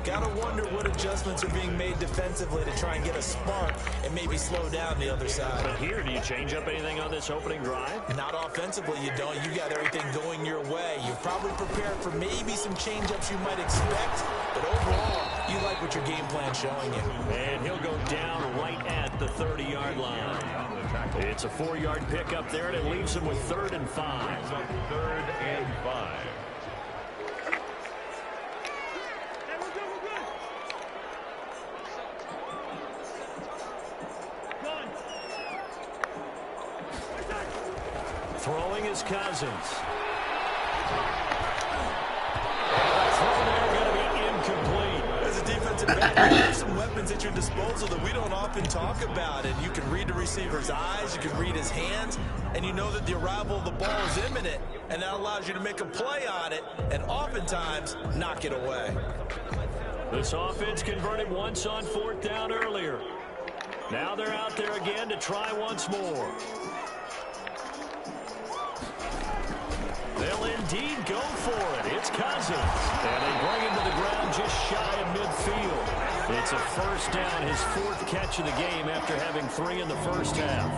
Gotta wonder what adjustments are being made defensively to try and get a spark and maybe slow down the other side. But here, do you change up anything on this opening drive? Not offensively, you don't. You got everything going your way. You've probably prepared for maybe some change-ups you might expect, but overall, you like what your game plan's showing you. And he'll go down right at the 30-yard line. It's a 4-yard pickup there, and it leaves him with 3rd and 5. 3rd and 5. Throwing is Cousins. Throw there going to be incomplete. As a defensive back, you have some weapons at your disposal that we don't often talk about. And you can read the receiver's eyes, you can read his hands, and you know that the arrival of the ball is imminent. And that allows you to make a play on it and oftentimes knock it away. This offense converted once on 4th down earlier. Now they're out there again to try once more. They'll indeed go for it. It's Cousins. And they bring him to the ground just shy of midfield. It's a 1st down, his 4th catch of the game after having 3 in the first half.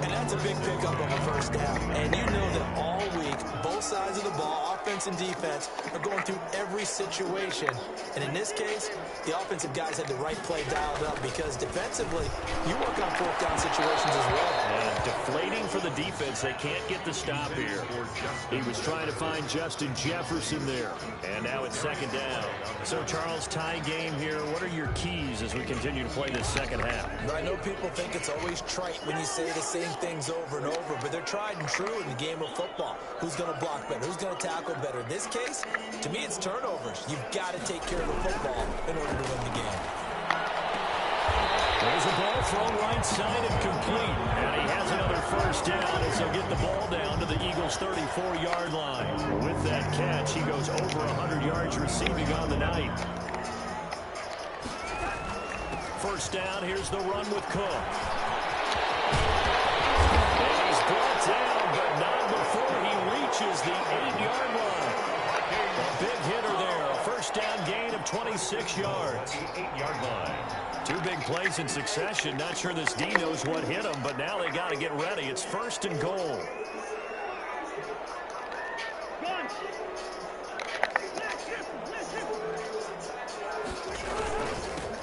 And that's a big pickup of a 1st down. And you know that all week, both sides of the ball, offense and defense, are going through every situation. And in this case, the offensive guys had the right play dialed up because defensively, you work on 4th down situations as well. And deflating for the defense. They can't get the stop here. He was trying to find Justin Jefferson there. And now it's 2nd down. So, Charles, tie game here. What are your keys as we continue to play this second half? I know people think it's always trite when you say the same things over and over, but they're tried and true in the game of football. Who's going to block better? Who's going to tackle better? In this case, to me, it's turnovers. You've got to take care of the football in order to win the game. There's a ball thrown right side and complete. And he has another 1st down as he'll get the ball down to the Eagles' 34-yard line. With that catch, he goes over 100 yards receiving on the night. 1st down, here's the run with Cook. And he's brought down, but not before he reaches the 8-yard line. A big hitter there, a 1st down gain of 26 yards. 8-yard line. 2 big plays in succession. Not sure this D knows what hit him, but now they got to get ready. It's 1st and goal.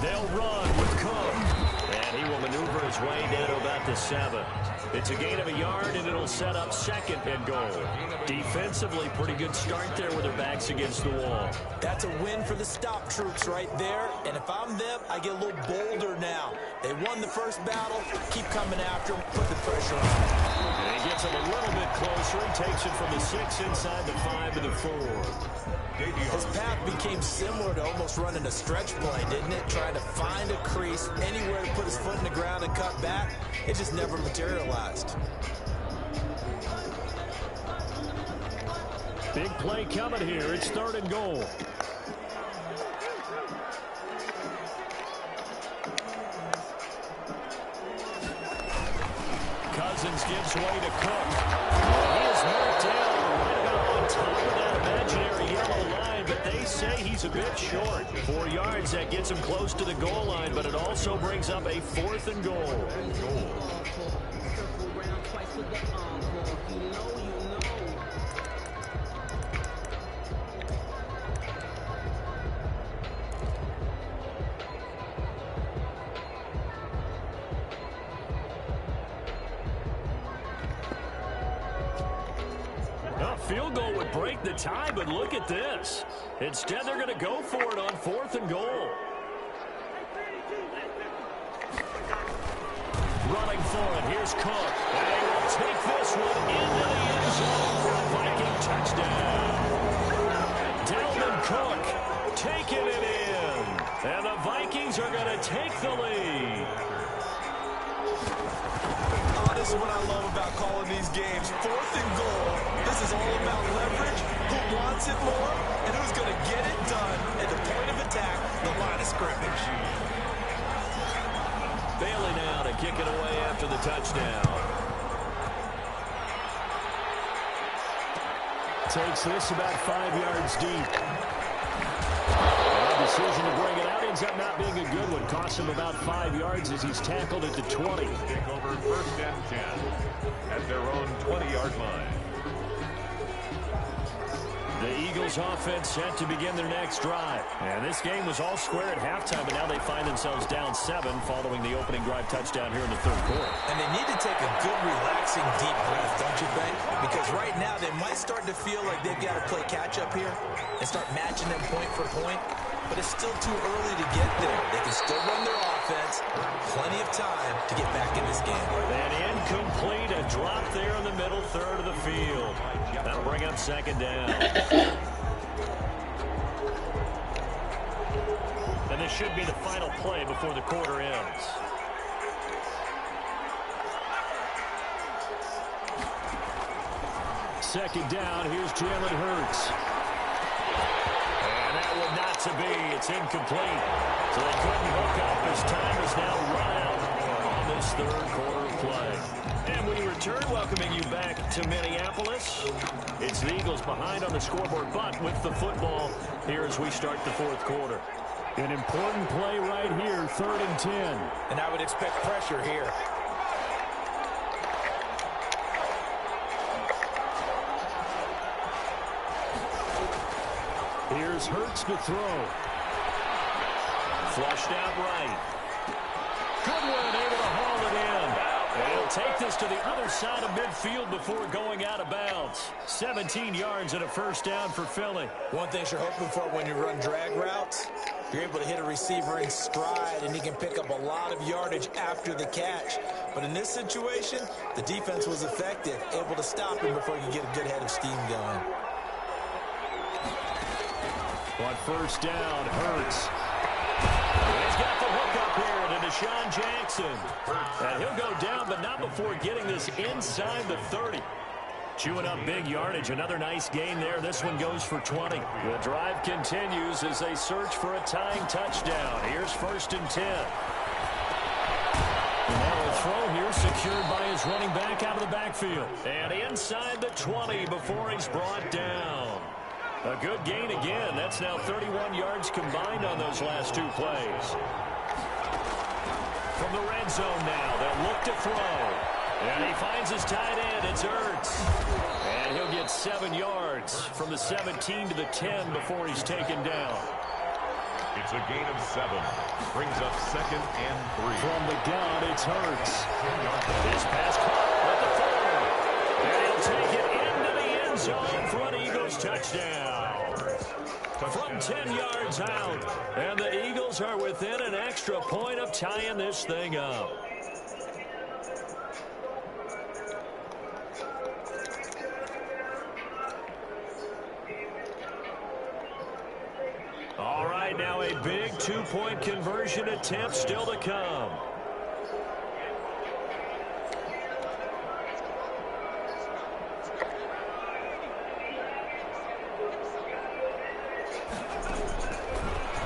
They'll run with Cook. And he will maneuver his way down to about the 7. It's a gain of a yard, and it'll set up 2nd and goal. Defensively, pretty good start there with their backs against the wall. That's a win for the stop troops right there. And if I'm them, I get a little bolder now. They won the first battle. Keep coming after them. Put the pressure on them. And he gets him a little bit closer. He takes it from the 6 inside the 5 to the 4. His path became similar to almost running a stretch play, didn't it? Trying to find a crease, anywhere to put his foot in the ground and cut back. It just never materialized. Big play coming here. It's 3rd and goal. Cousins gives way to Cook. He is marked down right about on top of that imaginary yellow line, but they say he's a bit short. 4 yards, that gets him close to the goal line, but it also brings up a 4th and goal. Field goal would break the tie, but look at this. Instead, they're going to go for it on 4th and goal. Running for it. Here's Cook. And he will take this one into the end zone for a Viking touchdown. Dalvin Cook taking it in. And the Vikings are going to take the lead. This is what I love about calling these games. 4th and goal. This is all about leverage, who wants it more, and who's going to get it done at the point of attack, the line of scrimmage. Bailey now to kick it away after the touchdown. Takes this about 5 yards deep. The decision to bring it out ends up not being a good one. Costs him about 5 yards as he's tackled at the 20. Take over 1st and 10 at their own 20-yard line. The Eagles offense set to begin their next drive. And this game was all square at halftime, but now they find themselves down 7 following the opening drive touchdown here in the 3rd quarter. And they need to take a good, relaxing, deep breath, don't you think? Because right now they might start to feel like they've got to play catch-up here and start matching them point for point. But it's still too early to get there. They can still run their offense. Plenty of time to get back in this game. And incomplete, a drop there in the middle third of the field. That'll bring up 2nd down. And this should be the final play before the quarter ends. Second down, here's Jalen Hurts. And that one not to be. It's incomplete. So they couldn't hook up as time is now run out on this 3rd quarter play. And we return, welcoming you back to Minneapolis. It's the Eagles behind on the scoreboard, but with the football here as we start the 4th quarter. An important play right here, 3rd and 10. And I would expect pressure here. Here's Hurts to throw. Flushed out right. Goodwin able to haul it in. And he'll take this to the other side of midfield before going out of bounds. 17 yards and a 1st down for Philly. One thing you're hoping for when you run drag routes, you're able to hit a receiver in stride, and he can pick up a lot of yardage after the catch. But in this situation, the defense was effective, able to stop him before he could get a good head of steam going. On 1st down, Hurts. He's got the hook up here to Deshaun Jackson. And he'll go down, but not before getting this inside the 30. Chewing up big yardage. Another nice gain there. This one goes for 20. The drive continues as they search for a tying touchdown. Here's 1st and 10. And now a throw here secured by his running back out of the backfield. And inside the 20 before he's brought down. A good gain again. That's now 31 yards combined on those last 2 plays. From the red zone now, they'll look to throw. And he finds his tight end. It's Hurts. And he'll get 7 yards from the 17 to the 10 before he's taken down. It's a gain of 7. Brings up 2nd and 3. From the gun, it's Hurts. His pass caught at the 4. And he'll take it into the end zone for an Eagles touchdown. From 10 yards out. And the Eagles are within an extra point of tying this thing up. All right, now a big 2-point conversion attempt still to come.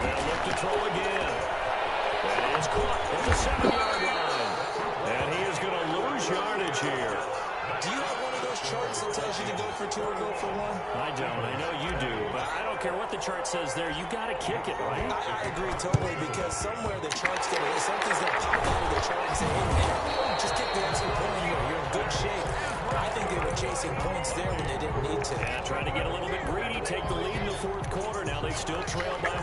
They'll look to throw again. And it's caught at the 7-yard line. And he is going to lose yardage here. Do you have one of those charts that tells you to go for 2 or go for 1? I don't. I know you do. But I don't care what the chart says there. You got to kick it, right? I agree totally, because somewhere the chart's going to, something's going to pop out of the chart and say, hey, man, just kick the extra point here. You're in good shape. I think they were chasing points there when they didn't need to. Yeah, trying to get a little bit greedy, take the lead in the 4th quarter. Now they still trail by 1.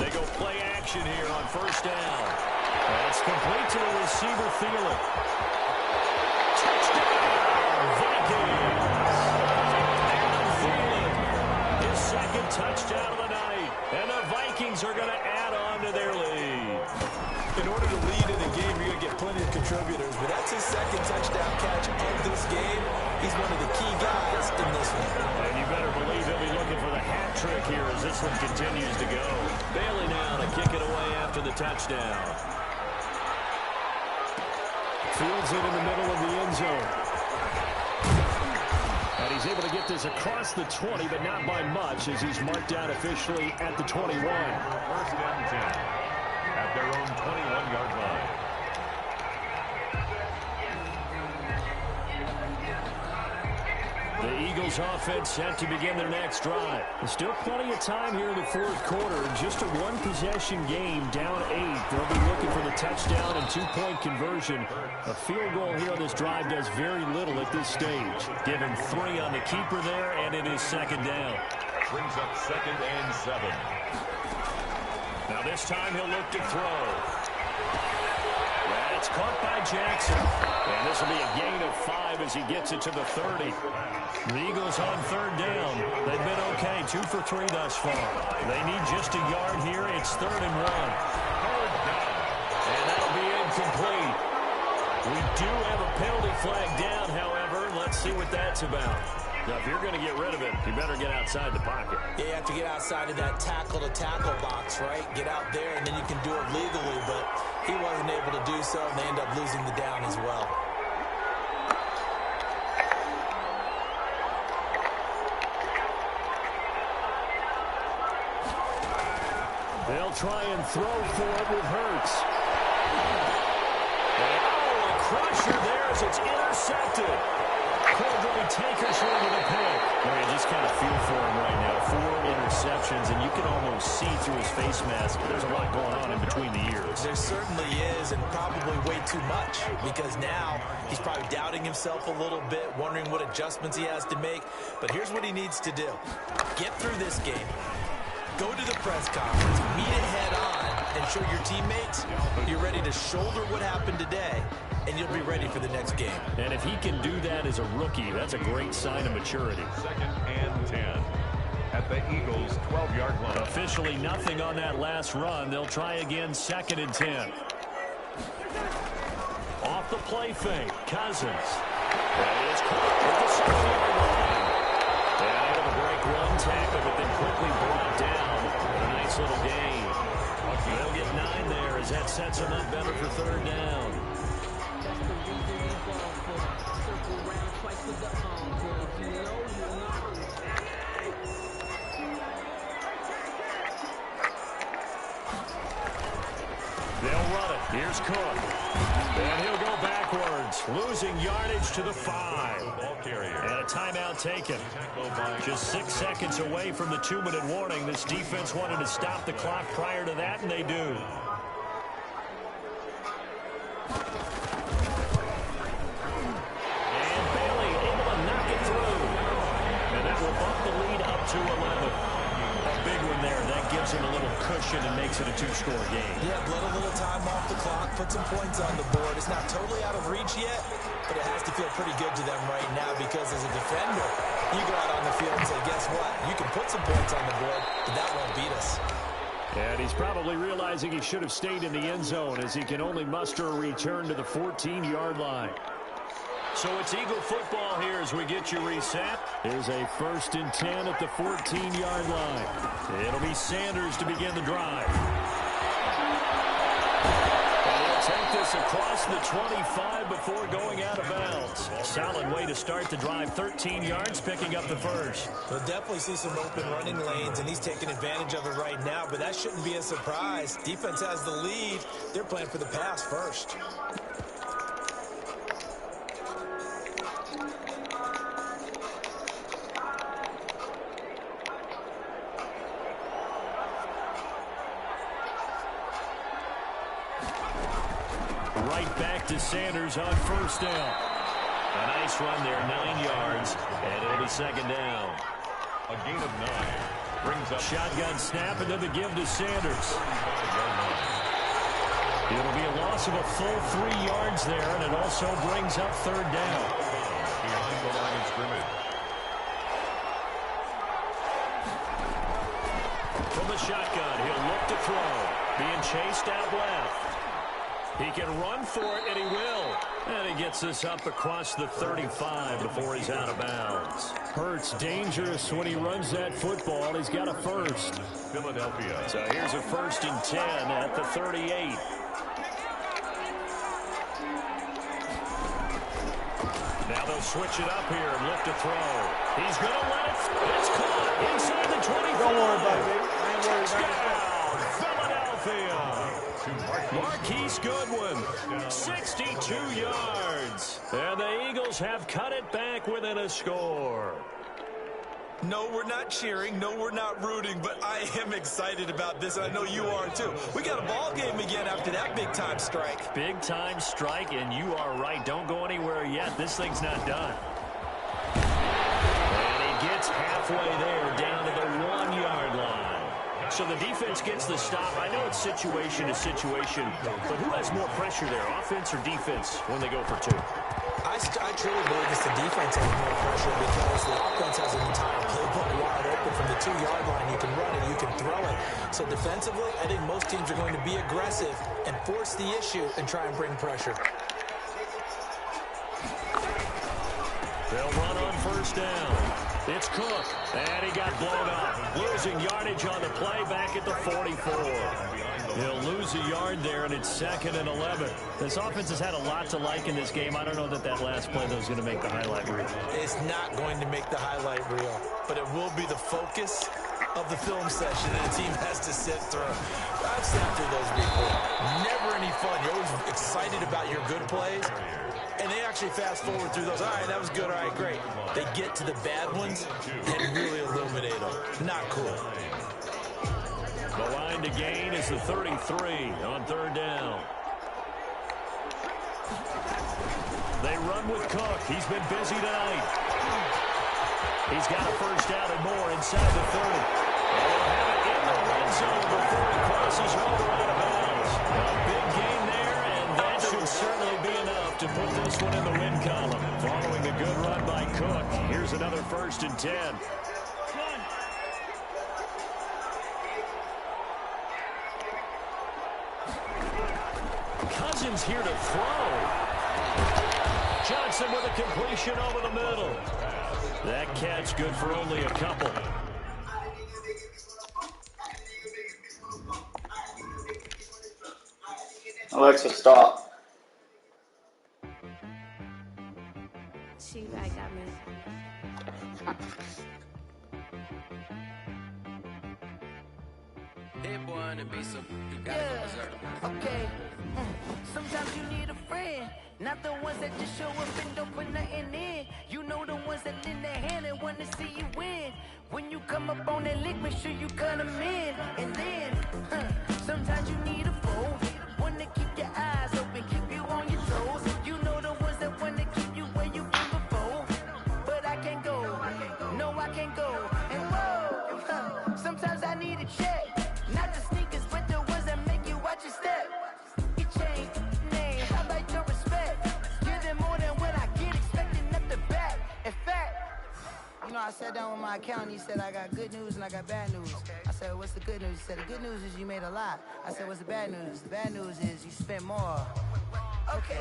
They go play action here on 1st down. That's complete to the receiver, Thielen. Touchdown, Vikings! Adam Thielen, his 2nd touchdown of the night. And the Vikings are going to add on to their lead. In order to lead in a game, you're going to get plenty of contributors, but that's his 2nd touchdown catch of this game. He's one of the key guys in this one. And you better believe he'll be looking for the hat trick here as this one continues to go. Bailey now to kick it away after the touchdown. Fields it in the middle of the end zone. And he's able to get this across the 20, but not by much, as he's marked out officially at the 21. 1st and 10 at their own 21-yard line. The Eagles offense set to begin their next drive. There's still plenty of time here in the fourth quarter. Just a one-possession game, down 8. They'll be looking for the touchdown and two-point conversion. A field goal here on this drive does very little at this stage. Give him 3 on the keeper there, and it is second down. Brings up 2nd and 7. Now this time he'll look to throw. That's caught by Jackson. And this will be a gain of 5 as he gets it to the 30. The Eagles on third down. They've been okay, 2 for 3 thus far. They need just a yard here. It's 3rd and 1. And that'll be incomplete. We do have a penalty flag down, however. Let's see what that's about. Now, if you're going to get rid of it, you better get outside the pocket. Yeah, you have to get outside of that tackle-to-tackle box, right? Get out there, and then you can do it legally. But he wasn't able to do so, and they end up losing the down as well. They'll try and throw for it with Hurts. Oh, a crusher there as it's intercepted. Cordray Taker's ready to pick. You just kind of feel for him right now. 4 interceptions, and you can almost see through his face mask. There's a lot going on in between the ears. There certainly is, and probably way too much, because now he's probably doubting himself a little bit, wondering what adjustments he has to make. But here's what he needs to do. Get through this game. Go to the press conference, meet it head on, and show your teammates you're ready to shoulder what happened today, and you'll be ready for the next game. And if he can do that as a rookie, that's a great sign of maturity. 2nd and 10 at the Eagles' 12-yard line. Officially nothing on that last run. They'll try again, 2nd and 10. Off the play fake, Cousins. That is caught at the 7-yard line. And able to break one tackle, but then quickly brought down. A nice little gain. They'll get 9 there as that sets them up better for 3rd down. They'll run it. Here's Cook. And he'll go backwards, losing yardage to the 5. And a timeout taken. Just 6 seconds away from the 2-minute warning. This defense wanted to stop the clock prior to that, and they do. And Bailey able to knock it through. And that will bump the lead up to 11. A big one there. That gives him a little cushion and makes it a 2-score game. Yeah, let a little time off the clock, put some points on the board. It's not totally out of reach yet, but it has to feel pretty good to them right now because as a defender, you go out on the field and say, guess what? You can put some points on the board, but that won't beat us. And he's probably realizing he should have stayed in the end zone as he can only muster a return to the 14-yard line. So it's Eagle football here as we get you reset. Here's a 1st and 10 at the 14-yard line. It'll be Sanders to begin the drive. And he'll take this across the 25 before going out of bounds. A solid way to start the drive. 13 yards, picking up the first. We'll definitely see some open running lanes, and he's taking advantage of it right now, but that shouldn't be a surprise. Defense has the lead. They're playing for the pass first. Right back to Sanders on 1st down. A nice run there, 9 yards, and it'll be 2nd down. A gain of 9 brings up shotgun snap, and then the give to Sanders. It'll be a loss of a full 3 yards there, and it also brings up 3rd down. Behind the line of scrimmage. From the shotgun, he'll look to throw. Being chased out left. He can run for it, and he will. And he gets this up across the 35 before he's out of bounds. Hurts dangerous when he runs that football. He's got a first. Philadelphia. So here's a 1st and 10 at the 38. Now they'll switch it up here and look to throw. He's going to let it. It's caught inside the 25. Don't worry about it, baby. I ain't worried about it. Philadelphia. Marquise Goodwin, 62 yards. And the Eagles have cut it back within a score. No, we're not cheering. No, we're not rooting, but I am excited about this, and I know you are too. We got a ball game again after that big-time strike. Big-time strike, and you are right. Don't go anywhere yet. This thing's not done. And he gets halfway there, down to the 1-yard line. So the defense gets the stop. I know it's situation to situation, but who has more pressure there, offense or defense, when they go for two? I truly believe it's the defense has more pressure because the offense has an entire playbook wide open from the 2-yard line. You can run it, you can throw it. So defensively, I think most teams are going to be aggressive and force the issue and try and bring pressure. They'll run on first down. It's Cook, and he got blown up. Losing yardage on the play back at the 44. He'll lose a yard there, and it's 2nd and 11. This offense has had a lot to like in this game. I don't know that last play, though, is going to make the highlight reel. It's not going to make the highlight reel, but it will be the focus of the film session that a team has to sit through. I've sat through those before. Never any fun. You're always excited about your good plays, and they actually fast forward through those. All right, that was good. All right, great. They get to the bad ones and really illuminate them. Not cool. The line to gain is the 33 on 3rd down. They run with Cook. He's been busy tonight. He's got a first down and more inside the 30. And they'll have it in the red zone before he crosses over out of bounds. A big gain there, and that should certainly be enough to put this one in the win column. Following a good run by Cook, here's another 1st and 10. Cousins here to throw. Johnson with a completion over the middle. That catch good for only a couple. Alexa, stop. She like got me. Hit boy on the beat, so you gotta go berserk. Okay. Sometimes you need a friend, not the ones that just show up and don't put nothing in. You know the ones that lend their hand and want to see you win. When you come up on that lick, make sure you cut them in. And then, sometimes you need a foe, one to keep your eyes open, keep you on your toes. You know the ones that want to keep you where you've been before. But I can't go, no I can't go. And whoa, sometimes I need a check. Not the sneakers, but the ones that make you watch your step. It changed name, how about your respect? Give them more than what I get, expecting nothing back. In fact, you know, I sat down with my accountant, he said I got good news and I got bad news. I said, what's the good news? He said, the good news is you made a lot. I said, what's the bad news? The bad news is you spent more. Okay,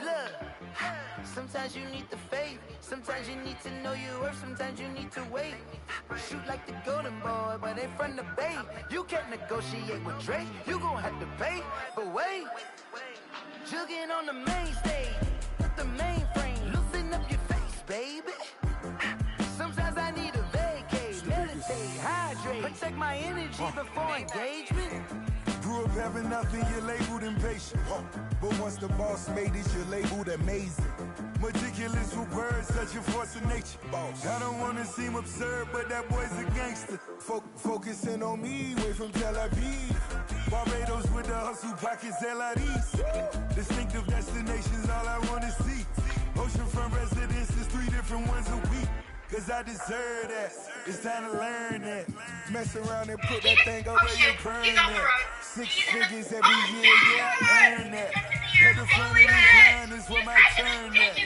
look, sometimes you need the faith, sometimes you need to know your worth, sometimes you need to wait. Shoot like the golden boy, but ain't from the bay. You can't negotiate with Drake, you gon' have to pay. But wait, jugging on the main stage, with the mainframe, loosen up your face, baby. Sometimes I need a vacate, meditate, hydrate, protect my energy before engagement. Grew up having nothing, you're labeled impatient. But once the boss made it, you're labeled amazing. Meticulous with words, such a force of nature. I don't wanna seem absurd, but that boy's a gangster. Focusing on me, way from Tel Aviv. Barbados with the hustle pockets, LIDs. Distinctive destinations, all I wanna see. Oceanfront residences, 3 different ones a week. Cause I deserve that, it's time to learn that. Mess around and put that thing over your burn that. 6 figures every year, yeah, I earn that. At the front of this line is where my turn at.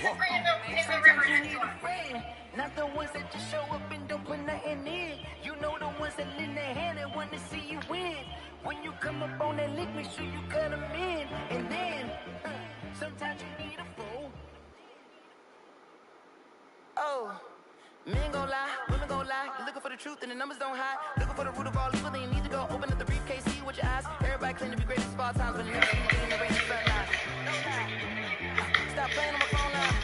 Sometimes you need a friend, not the ones that just show up and don't put nothing in. You know the ones that lend their hand and want to see you win. When you come up on that lick, make sure you cut them in. And then, sometimes you need a foe. Oh. Men gon' lie, women gon' lie. You're looking for the truth and the numbers don't hide. Looking for the root of all evil, then you need to go open up the briefcase, see with your eyes. Everybody claim to be greatest of all times, but never seen in the race front line. Stop playing on my phone line.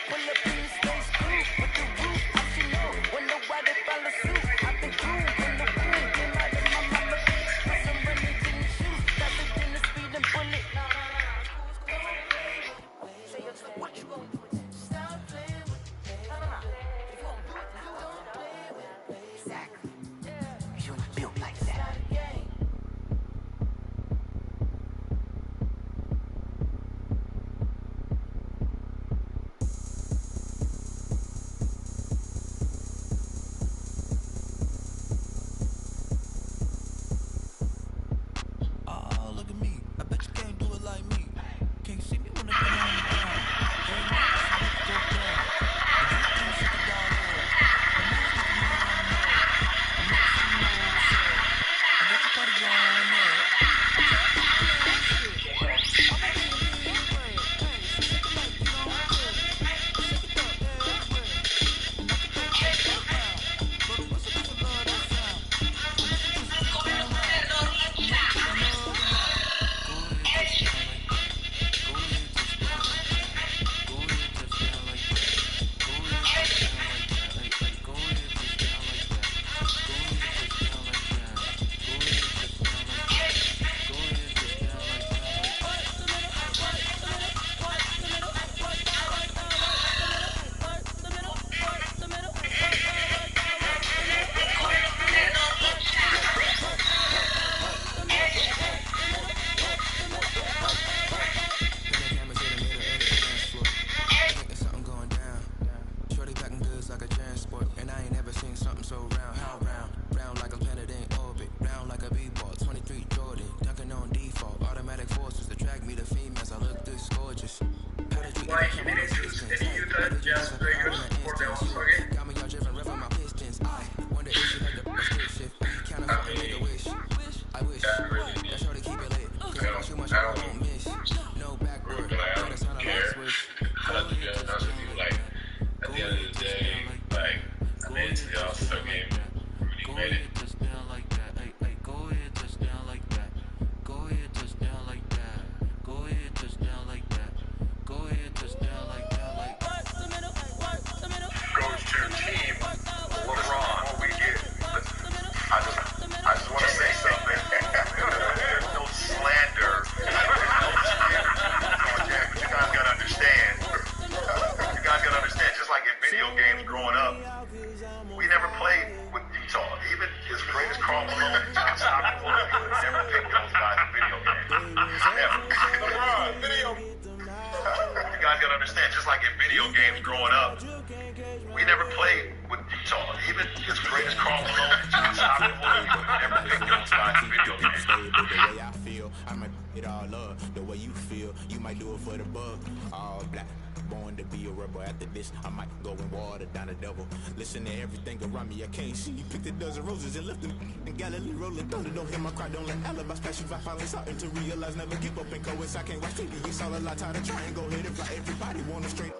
Pull up in the space crew with the roof optional. Wonder why they follow suit. I've been cool in the room, came out of my mama. Put some running in the shoes, faster than the speed and bullet. Like, any Utah Jazz players for the All-Star game? I mean, that really needs. I don't care. I'll be honest with you, like, at the end of the day, like, I made it to the All-Star game. Really made it. Goes to team LeBron. What we get. I just want to say something. There's no slander. But you guys gotta understand. Just like in video games growing up, we never played with Utah. Even as great as Karl Malone and John Stockton were, we would never pick those guys in video games. Never. You guys gotta understand, just like in video games growing up, we never played with Utah. Even as great as Karl Malone and John Stockton were, we would never pick those guys in video games. The way I feel, I might it all up. The way you feel, you might do it for the bug. All black. Born to be a rebel. After this, I might go and water down the devil. Listen to everything around me. I can't see. You picked a dozen roses and left them in Galilee rolling thunder. Don't hear my cry. Don't let alibis pass you. I finally starting to realize never give up and go. I can't watch TV. It's all a lot. Tired of trying. Go ahead and fly. Everybody want to straight.